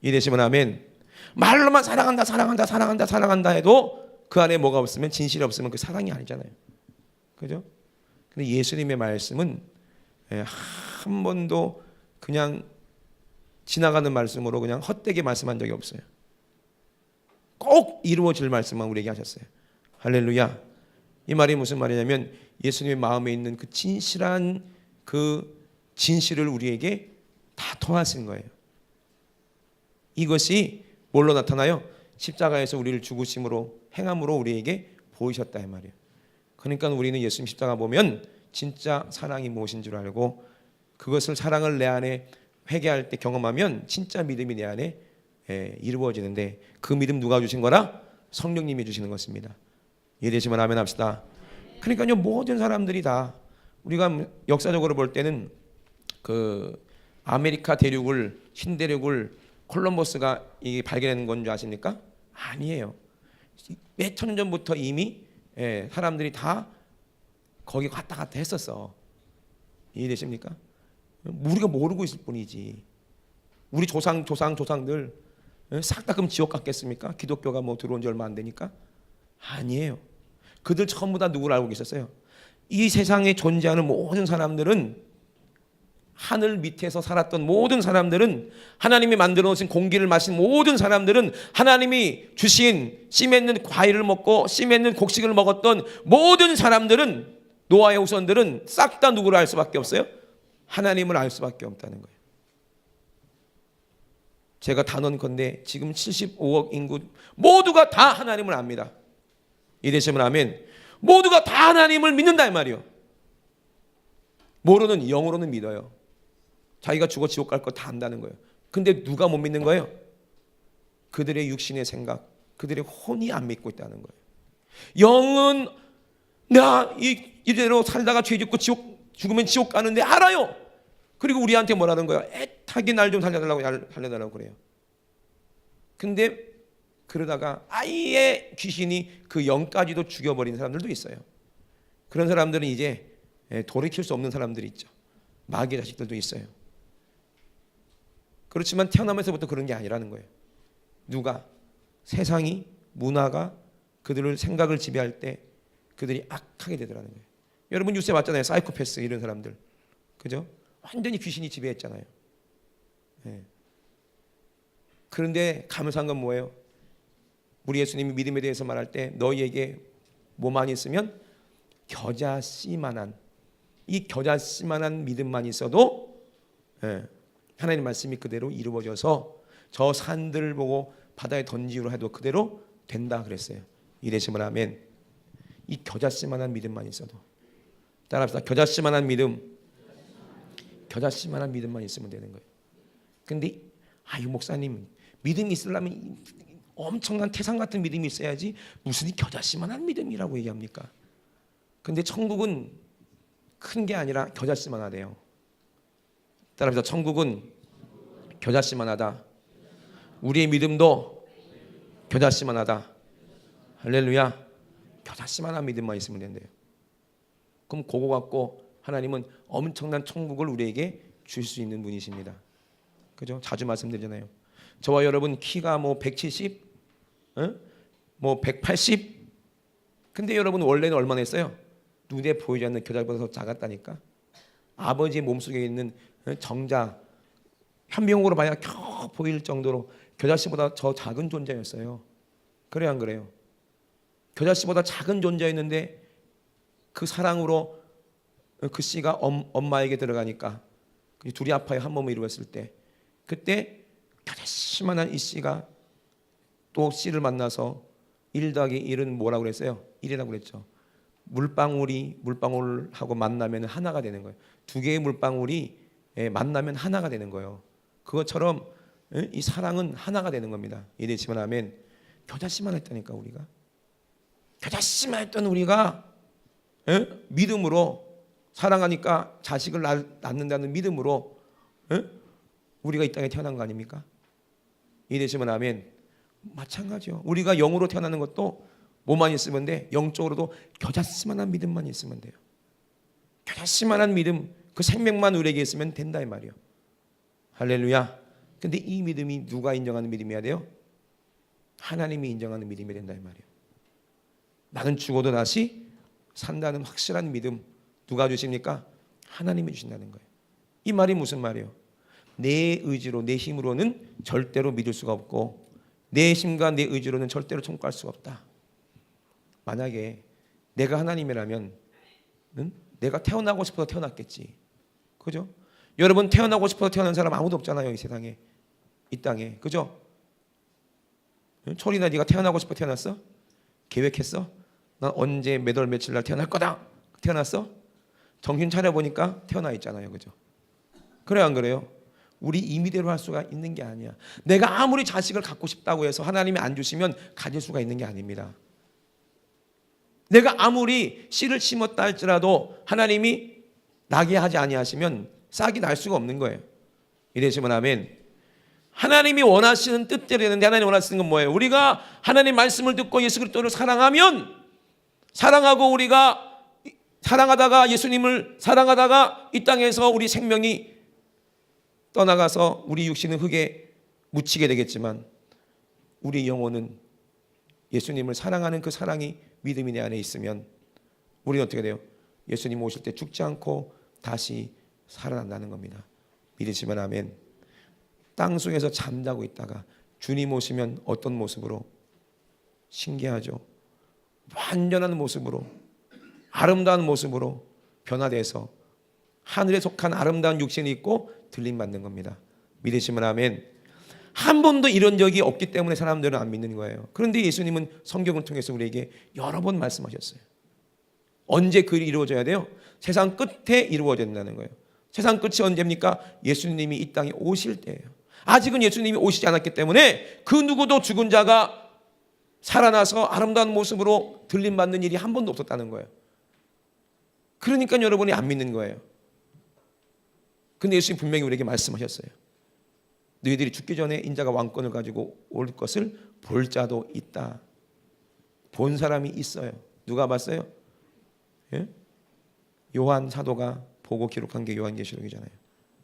이되시면 아멘. 말로만 사랑한다 해도 그 안에 뭐가 없으면, 진실이 없으면 그 사랑이 아니잖아요. 그죠? 근데 예수님의 말씀은 한 번도 그냥 지나가는 말씀으로 그냥 헛되게 말씀한 적이 없어요. 꼭 이루어질 말씀만 우리에게 하셨어요. 할렐루야. 이 말이 무슨 말이냐면 예수님의 마음에 있는 그 진실한 그 진실을 우리에게 다 통하신 거예요. 이것이 뭘로 나타나요? 십자가에서 우리를 죽으심으로, 행함으로 우리에게 보이셨다 이 말이에요. 그러니까 우리는 예수님 십자가 보면 진짜 사랑이 무엇인 줄 알고, 그것을, 사랑을 내 안에 회개할 때 경험하면 진짜 믿음이 내 안에 이루어지는데, 그 믿음 누가 주신 거라? 성령님이 주시는 것입니다. 이해되시면 아멘 합시다. 그러니까요, 모든 사람들이 다, 우리가 역사적으로 볼 때는 그 아메리카 대륙을, 신대륙을 콜럼버스가 이게 발견한 건 줄 아십니까? 아니에요. 몇 천 년 전부터 이미 사람들이 다 거기 갔다 갔다 했었어. 이해되십니까? 우리가 모르고 있을 뿐이지. 우리 조상들 싹 다 그럼 지옥 갔겠습니까? 기독교가 뭐 들어온 지 얼마 안 되니까? 아니에요. 그들 전부 다 누구를 알고 계셨어요? 이 세상에 존재하는 모든 사람들은, 하늘 밑에서 살았던 모든 사람들은, 하나님이 만들어 놓으신 공기를 마신 모든 사람들은, 하나님이 주신 씨 맺는 과일을 먹고 씨 맺는 곡식을 먹었던 모든 사람들은, 노아의 후손들은 싹 다 누구를 알 수밖에 없어요? 하나님을 알 수밖에 없다는 거예요. 제가 단언컨대 지금 75억 인구 모두가 다 하나님을 압니다. 이되시면 아멘. 모두가 다 하나님을 믿는다 이 말이요. 뭐로는? 영으로는 믿어요. 자기가 죽어 지옥 갈 거 다 안다는 거예요. 근데 누가 못 믿는 거예요? 그들의 육신의 생각, 그들의 혼이 안 믿고 있다는 거예요. 영은 나 이대로 살다가 죄 짓고 죽으면 지옥 가는데 알아요. 그리고 우리한테 뭐라는 거야? 애타게 날 좀 살려달라고 그래요. 근데 그러다가 아예 귀신이 그 영까지도 죽여버린 사람들도 있어요. 그런 사람들은 이제 돌이킬 수 없는 사람들이 있죠. 마귀의 자식들도 있어요. 그렇지만 태어나면서부터 그런 게 아니라는 거예요. 누가? 세상이, 문화가 그들을 생각을 지배할 때 그들이 악하게 되더라는 거예요. 여러분 뉴스에 봤잖아요. 사이코패스 이런 사람들, 그죠? 완전히 귀신이 지배했잖아요. 네. 그런데 감사한 건 뭐예요? 우리 예수님이 믿음에 대해서 말할 때 너희에게 뭐만 있으면 겨자씨만한, 이 겨자씨만한 믿음만 있어도 하나님의 말씀이 그대로 이루어져서 저 산들을 보고 바다에 던지기로 해도 그대로 된다 그랬어요. 이래시면 아멘. 이 겨자씨만한 믿음만 있어도, 따라합시다. 겨자씨만한 믿음, 겨자씨만한 믿음만 있으면 되는 거예요. 근데 이 목사님 믿음이 있으려면 엄청난 태산 같은 믿음이 있어야지 무슨 이 겨자씨만한 믿음이라고 얘기합니까? 근데 천국은 큰 게 아니라 겨자씨만 하대요. 따라합시다. 천국은 겨자씨만 하다. 우리의 믿음도 겨자씨만 하다. 할렐루야. 겨자씨만한 믿음만 있으면 된대요. 그럼 그거 갖고 하나님은 엄청난 천국을 우리에게 줄 수 있는 분이십니다. 그죠? 자주 말씀드리잖아요. 저와 여러분 키가 뭐 170, 뭐 180. 근데 여러분 원래는 얼마나 했어요? 눈에 보이지 않는 겨자보다 더 작았다니까. 아버지의 몸속에 있는 정자, 현미경으로 봐야 겨우 보일 정도로 겨자씨보다 더 작은 존재였어요. 그래요, 안 그래요? 겨자씨보다 작은 존재였는데 그 사랑으로 그 씨가 엄마에게 들어가니까 둘이 아파요. 한 몸을 이루었을 때, 그때 겨자씨만한 이 씨가 또 씨를 만나서 1 더하기 1은 뭐라고 그랬어요? 1이라고 그랬죠. 물방울하고 만나면 하나가 되는 거예요. 두 개의 물방울이 만나면 하나가 되는 거예요. 그것처럼 이 사랑은 하나가 되는 겁니다. 이래지만 하면 겨자씨만 했다니까. 우리가 겨자씨만 했던 우리가 믿음으로 사랑하니까 자식을 낳는다는 믿음으로 우리가 이 땅에 태어난 거 아닙니까? 이래지만 하면 마찬가지요. 우리가 영으로 태어나는 것도 뭐만 있으면 돼? 영적으로도 겨자씨만한 믿음만 있으면 돼요. 겨자씨만한 믿음, 그 생명만 우리에게 있으면 된다 이 말이에요. 할렐루야. 근데 이 믿음이 누가 인정하는 믿음이어야 돼요? 하나님이 인정하는 믿음이 된다 이 말이에요. 나는 죽어도 다시 산다는 확실한 믿음 누가 주십니까? 하나님이 주신다는 거예요. 이 말이 무슨 말이에요? 내 의지로, 내 힘으로는 절대로 믿을 수가 없고 내 힘과 내 의지로는 절대로 통과할 수가 없다. 만약에 내가 하나님이라면 내가 태어나고 싶어서 태어났겠지. 그죠? 여러분 태어나고 싶어서 태어난 사람 아무도 없잖아요. 이 세상에, 이 땅에. 그죠? 철이나 네가 태어나고 싶어 태어났어? 계획했어? 난 언제 몇 월 며칠 날 태어날 거다. 태어났어? 정신 차려보니까 태어나 있잖아요. 그죠? 그래요, 안 그래요? 우리 임의대로 할 수가 있는 게 아니야. 내가 아무리 자식을 갖고 싶다고 해서 하나님이 안 주시면 가질 수가 있는 게 아닙니다. 내가 아무리 씨를 심었다 할지라도 하나님이 나게 하지 아니하시면 싹이 날 수가 없는 거예요. 이래시면 아멘. 하나님이 원하시는 뜻대로 되는데, 하나님이 원하시는 건 뭐예요? 우리가 하나님 말씀을 듣고 예수 그리스도를 사랑하면, 사랑하고 우리가 사랑하다가 예수님을 사랑하다가 이 땅에서 우리 생명이 떠나가서 우리 육신은 흙에 묻히게 되겠지만 우리 영혼은 예수님을 사랑하는 그 사랑이 믿음이 내 안에 있으면 우리는 어떻게 돼요? 예수님 오실 때 죽지 않고 다시 살아난다는 겁니다. 믿으시면 아멘. 땅속에서 잠자고 있다가 주님 오시면 어떤 모습으로? 신기하죠. 완전한 모습으로, 아름다운 모습으로 변화돼서 하늘에 속한 아름다운 육신이 있고 들림 받는 겁니다. 믿으시면 아멘. 한 번도 이런 적이 없기 때문에 사람들은 안 믿는 거예요. 그런데 예수님은 성경을 통해서 우리에게 여러 번 말씀하셨어요. 언제 그 일이 이루어져야 돼요? 세상 끝에 이루어져야 된다는 거예요. 세상 끝이 언제입니까? 예수님이 이 땅에 오실 때예요. 아직은 예수님이 오시지 않았기 때문에 그 누구도 죽은 자가 살아나서 아름다운 모습으로 들림받는 일이 한 번도 없었다는 거예요. 그러니까 여러분이 안 믿는 거예요. 근데 예수님 분명히 우리에게 말씀하셨어요. 너희들이 죽기 전에 인자가 왕권을 가지고 올 것을 볼 자도 있다. 본 사람이 있어요. 누가 봤어요? 예? 요한 사도가 보고 기록한 게 요한계시록이잖아요.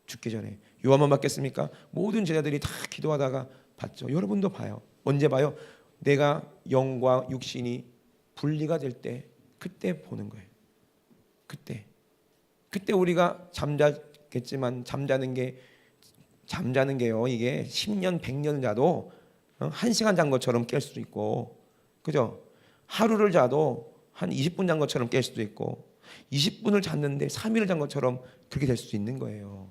죽기 전에 요한만 봤겠습니까? 모든 제자들이 다 기도하다가 봤죠. 여러분도 봐요. 언제 봐요? 내가 영과 육신이 분리가 될 때 그때 보는 거예요. 그때 우리가 잠자겠지만 잠자는 게요. 이게 10년 100년 자도 1시간 잔 것처럼 깰 수도 있고, 그죠? 하루를 자도 한 20분 잔 것처럼 깰 수도 있고, 20분을 잤는데 3일을 잔 것처럼 그렇게 될 수도 있는 거예요.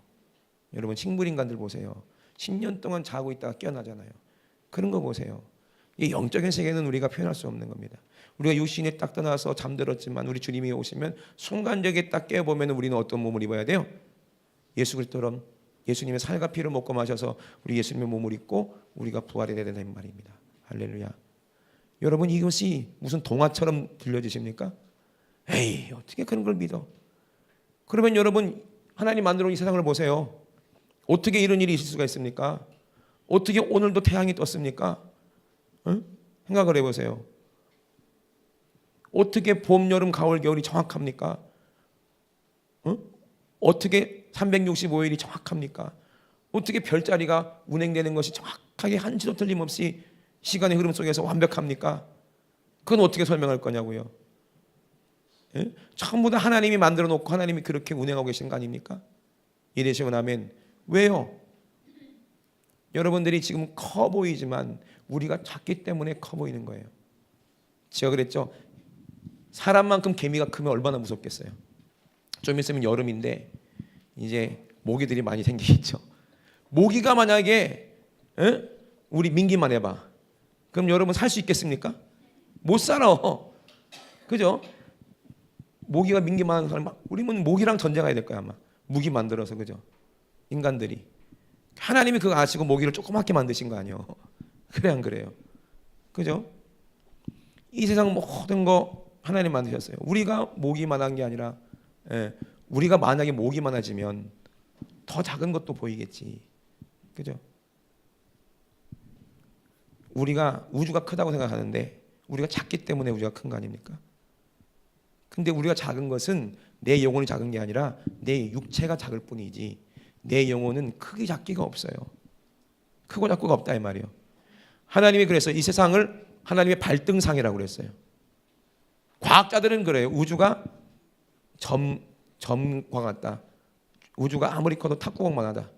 여러분 식물인간들 보세요. 10년 동안 자고 있다가 깨어나잖아요. 그런 거 보세요. 이 영적인 세계는 우리가 표현할 수 없는 겁니다. 우리가 육신이 딱 떠나서 잠들었지만 우리 주님이 오시면 순간적에 딱 깨어보면 우리는 어떤 몸을 입어야 돼요? 예수 그리스도처럼 예수님의 살과 피를 먹고 마셔서 우리 예수님의 몸을 입고 우리가 부활해야 된다는 말입니다. 할렐루야. 여러분 이것이 무슨 동화처럼 들려지십니까? 에이 어떻게 그런 걸 믿어? 그러면 여러분 하나님 만들어 이 세상을 보세요. 어떻게 이런 일이 있을 수가 있습니까? 어떻게 오늘도 태양이 떴습니까? 응? 생각을 해보세요. 어떻게 봄, 여름, 가을, 겨울이 정확합니까? 응? 어떻게 365일이 정확합니까? 어떻게 별자리가 운행되는 것이 정확하게 한치도 틀림없이 시간의 흐름 속에서 완벽합니까? 그건 어떻게 설명할 거냐고요. 예? 전부 다 하나님이 만들어 놓고 하나님이 그렇게 운행하고 계신 거 아닙니까? 이래시고 나면 왜요? 여러분들이 지금 커 보이지만 우리가 작기 때문에 커 보이는 거예요. 제가 그랬죠. 사람만큼 개미가 크면 얼마나 무섭겠어요. 좀 있으면 여름인데 이제 모기들이 많이 생기겠죠. 모기가 만약에 우리 민기만 해봐. 그럼 여러분 살 수 있겠습니까? 못 살아. 그죠? 모기가 민기만 하는 사람, 우리는 모기랑 전쟁해야 될 거야 아마. 무기 만들어서, 그죠? 인간들이. 하나님이 그거 아시고 모기를 조그맣게 만드신 거 아니에요? 그래 안 그래요? 그죠? 이 세상 모든 거 하나님 만드셨어요. 우리가 모기만한 게 아니라, 우리가 만약에 모기 많아지면 더 작은 것도 보이겠지. 그죠? 우리가 우주가 크다고 생각하는데 우리가 작기 때문에 우주가 큰 거 아닙니까? 근데 우리가 작은 것은 내 영혼이 작은 게 아니라 내 육체가 작을 뿐이지 내 영혼은 크기 작기가 없어요. 크고 작고가 없다 이 말이에요. 하나님이 그래서 이 세상을 하나님의 발등상이라고 그랬어요. 과학자들은 그래요. 우주가 점과 같다. 우주가 아무리 커도 탁구공만 하다.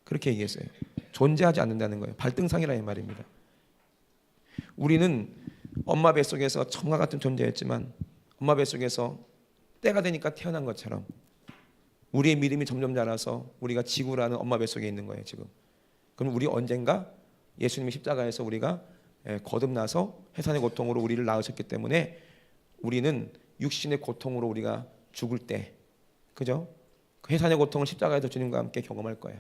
그렇게 얘기했어요. 존재하지 않는다는 거예요. 발등상이라는 말입니다. 우리는 엄마 뱃속에서 점과 같은 존재였지만 엄마 뱃속에서 때가 되니까 태어난 것처럼 우리의 믿음이 점점 자라서 우리가 지구라는 엄마 뱃속에 있는 거예요. 지금. 그럼 우리 언젠가 예수님의 십자가에서 우리가 거듭나서 해산의 고통으로 우리를 낳으셨기 때문에 우리는 육신의 고통으로 우리가 죽을 때, 그죠? 그 해산의 고통을 십자가에서 주님과 함께 경험할 거예요.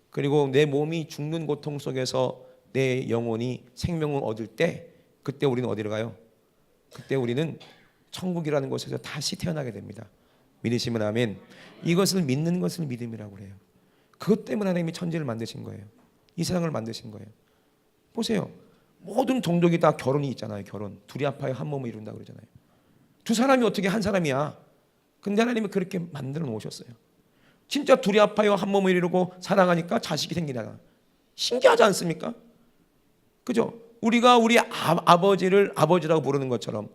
그리고 내 몸이 죽는 고통 속에서 내 영혼이 생명을 얻을 때 그때 우리는 어디로 가요? 그때 우리는 천국이라는 곳에서 다시 태어나게 됩니다. 믿으시면 아멘. 이것을 믿는 것을 믿음이라고 해요. 그것 때문에 하나님이 천지를 만드신 거예요. 이 세상을 만드신 거예요. 보세요. 모든 종족이 다 결혼이 있잖아요. 결혼. 둘이 합하여 한 몸을 이룬다 그러잖아요. 두 사람이 어떻게 한 사람이야? 근데 하나님이 그렇게 만들어 놓으셨어요. 진짜 둘이 합하여 한 몸을 이루고 사랑하니까 자식이 생기잖아. 신기하지 않습니까? 그죠? 우리가 우리 아버지를 아버지라고 부르는 것처럼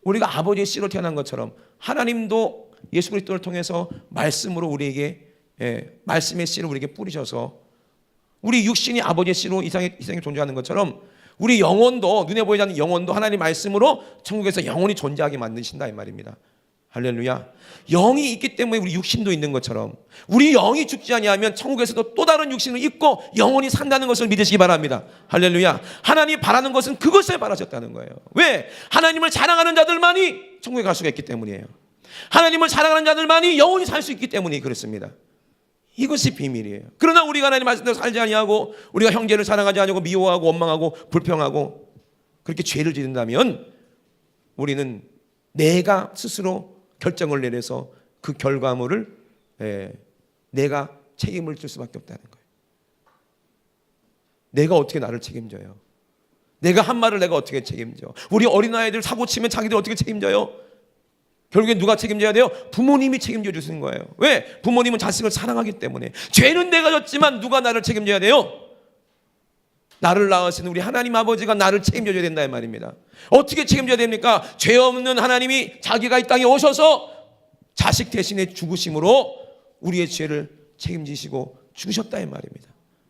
우리가 아버지의 씨로 태어난 것처럼 하나님도 예수 그리스도를 통해서 말씀으로 우리에게 말씀의 씨를 우리에게 뿌리셔서 우리 육신이 아버지의 씨로 이 세상에 존재하는 것처럼 우리 영혼도 눈에 보이지 않는 영혼도 하나님 말씀으로 천국에서 영원히 존재하게 만드신다 이 말입니다. 할렐루야. 영이 있기 때문에 우리 육신도 있는 것처럼 우리 영이 죽지 아니하면 천국에서도 또 다른 육신을 입고 영원히 산다는 것을 믿으시기 바랍니다. 할렐루야. 하나님이 바라는 것은 그것을 바라셨다는 거예요. 왜? 하나님을 사랑하는 자들만이 천국에 갈 수가 있기 때문이에요. 하나님을 사랑하는 자들만이 영원히 살 수 있기 때문에 그렇습니다. 이것이 비밀이에요. 그러나 우리가 하나님 말씀대로 살지 아니하고 우리가 형제를 사랑하지 아니하고 미워하고 원망하고 불평하고 그렇게 죄를 짓는다면 우리는 내가 스스로 결정을 내려서 그 결과물을 내가 책임을 질 수밖에 없다는 거예요. 내가 어떻게 나를 책임져요? 내가 한 말을 내가 어떻게 책임져? 우리 어린아이들 사고 치면 자기들 어떻게 책임져요? 결국엔 누가 책임져야 돼요? 부모님이 책임져 주시는 거예요. 왜? 부모님은 자식을 사랑하기 때문에. 죄는 내가 졌지만 누가 나를 책임져야 돼요? 나를 낳으신 우리 하나님 아버지가 나를 책임져야 된다 이 말입니다. 어떻게 책임져야 됩니까? 죄 없는 하나님이 자기가 이 땅에 오셔서 자식 대신에 죽으심으로 우리의 죄를 책임지시고 죽으셨다 이 말입니다.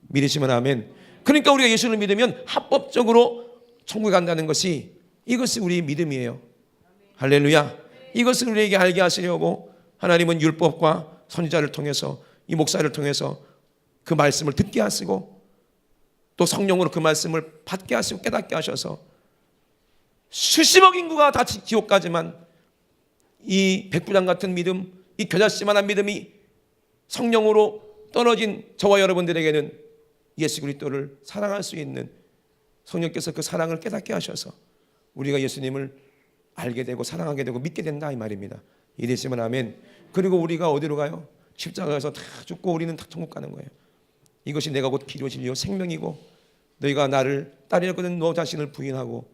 믿으시면 아멘. 그러니까 우리가 예수를 믿으면 합법적으로 천국에 간다는 것이 이것이 우리의 믿음이에요. 할렐루야. 이것을 우리에게 알게 하시려고 하나님은 율법과 선지자를 통해서 이 목사를 통해서 그 말씀을 듣게 하시고 또 성령으로 그 말씀을 받게 하시고 깨닫게 하셔서 수십억 인구가 다 지옥 가지만 이 백부장 같은 믿음, 이 겨자씨만한 믿음이 성령으로 떨어진 저와 여러분들에게는 예수 그리스도를 사랑할 수 있는 성령께서 그 사랑을 깨닫게 하셔서 우리가 예수님을 알게 되고 사랑하게 되고 믿게 된다 이 말입니다. 이되시면 아멘. 그리고 우리가 어디로 가요? 십자가에서 다 죽고 우리는 다 천국 가는 거예요. 이것이 내가 곧 길이요 진리요 생명이고 너희가 나를 따르려거든 너 자신을 부인하고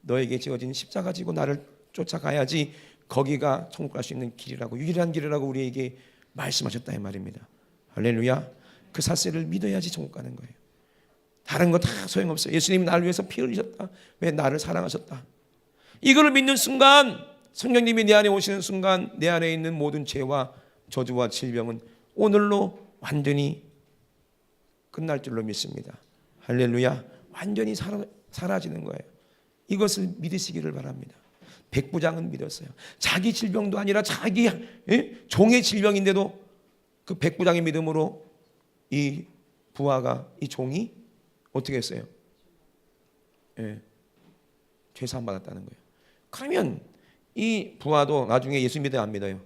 너에게 지어진 십자가 지고 나를 쫓아가야지 거기가 천국 갈 수 있는 길이라고 유일한 길이라고 우리에게 말씀하셨다 이 말입니다. 할렐루야. 그 사실을 믿어야지 천국 가는 거예요. 다른 거 다 소용없어요. 예수님이 나를 위해서 피 흘리셨다. 왜? 나를 사랑하셨다. 이거를 믿는 순간 성령님이 내 안에 오시는 순간 내 안에 있는 모든 죄와 저주와 질병은 오늘로 완전히 끝날 줄로 믿습니다. 할렐루야. 완전히 사라지는 거예요. 이것을 믿으시기를 바랍니다. 백부장은 믿었어요. 자기 질병도 아니라 자기 종의 질병인데도 그 백부장의 믿음으로 이 부하가 이 종이 어떻게 했어요? 죄사함 받았다는 거예요. 그러면 이 부하도 나중에 예수 믿어요 안 믿어요?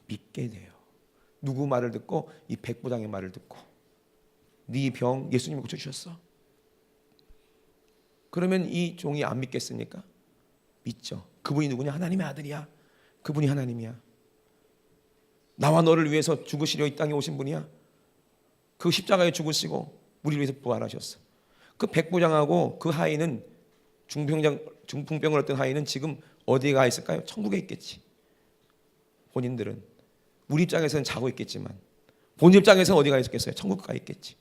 믿게 돼요. 누구 말을 듣고? 이 백부장의 말을 듣고. 네 병 예수님이 고쳐주셨어. 그러면 이 종이 안 믿겠습니까? 믿죠. 그분이 누구냐? 하나님의 아들이야. 그분이 하나님이야. 나와 너를 위해서 죽으시려 이 땅에 오신 분이야. 그 십자가에 죽으시고 우리를 위해서 부활하셨어. 그 백부장하고 그 하인은 중풍병을 얻던 하인은 지금 어디에 가 있을까요? 천국에 있겠지. 본인들은 우리 입장에서는 자고 있겠지만 본인 입장에서는 어디 가 있겠어요? 천국 가 있겠지.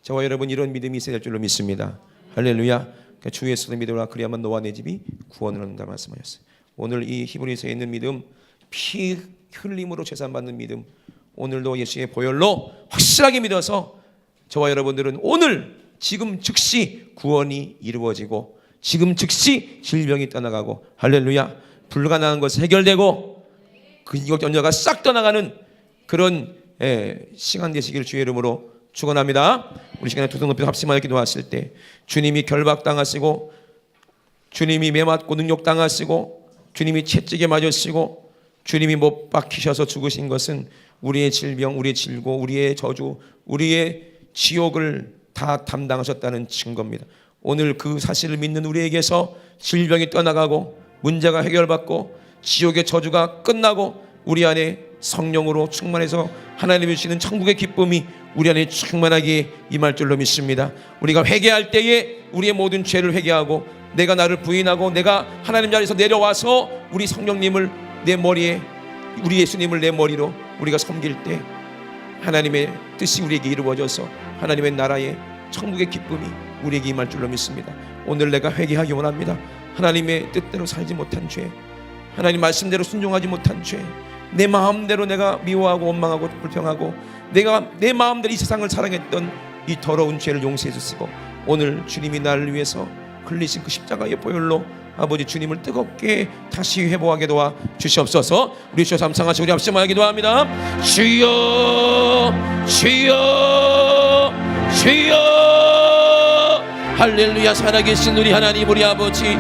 저와 여러분 이런 믿음이 있어야 될 줄로 믿습니다. 할렐루야. 주 예수를 믿으라 그리하면 너와 내 집이 구원을 얻는다 말씀하셨어요. 오늘 이 히브리서에 있는 믿음, 피 흘림으로 재산받는 믿음, 오늘도 예수의 보혈로 확실하게 믿어서 저와 여러분들은 오늘 지금 즉시 구원이 이루어지고 지금 즉시 질병이 떠나가고 할렐루야 불가능한 것이 해결되고 그 연여가 싹 떠나가는 그런 시간 되시기를 주의 이름으로 축원합니다. 우리 시간에 두 손 높이 합심하여 기도하실 때 주님이 결박당하시고 주님이 매맞고 능욕당하시고 주님이 채찍에 맞으시고 주님이 못 박히셔서 죽으신 것은 우리의 질병, 우리의 질고, 우리의 저주, 우리의 지옥을 다 담당하셨다는 증거입니다. 오늘 그 사실을 믿는 우리에게서 질병이 떠나가고 문제가 해결받고 지옥의 저주가 끝나고 우리 안에 성령으로 충만해서 하나님이 주시는 천국의 기쁨이 우리 안에 충만하게 임할 줄로 믿습니다. 우리가 회개할 때에 우리의 모든 죄를 회개하고 내가 나를 부인하고 내가 하나님 자리에서 내려와서 우리 성령님을 내 머리에 우리 예수님을 내 머리로 우리가 섬길 때 하나님의 뜻이 우리에게 이루어져서 하나님의 나라의 천국의 기쁨이 우리에게 임할 줄로 믿습니다. 오늘 내가 회개하기 원합니다. 하나님의 뜻대로 살지 못한 죄, 하나님 말씀대로 순종하지 못한 죄, 내 마음대로 내가 미워하고 원망하고 불평하고 내가 내 마음대로 이 세상을 사랑했던 이 더러운 죄를 용서해 주시고 오늘 주님이 나를 위해서 흘리신 그 십자가의 보혈로 아버지 주님을 뜨겁게 다시 회복하게 도와 주시옵소서. 우리 주여 삼상하시고 우리 합심하기도 합니다. 주여 주여 주여 할렐루야. 살아계신 우리 하나님 우리 아버지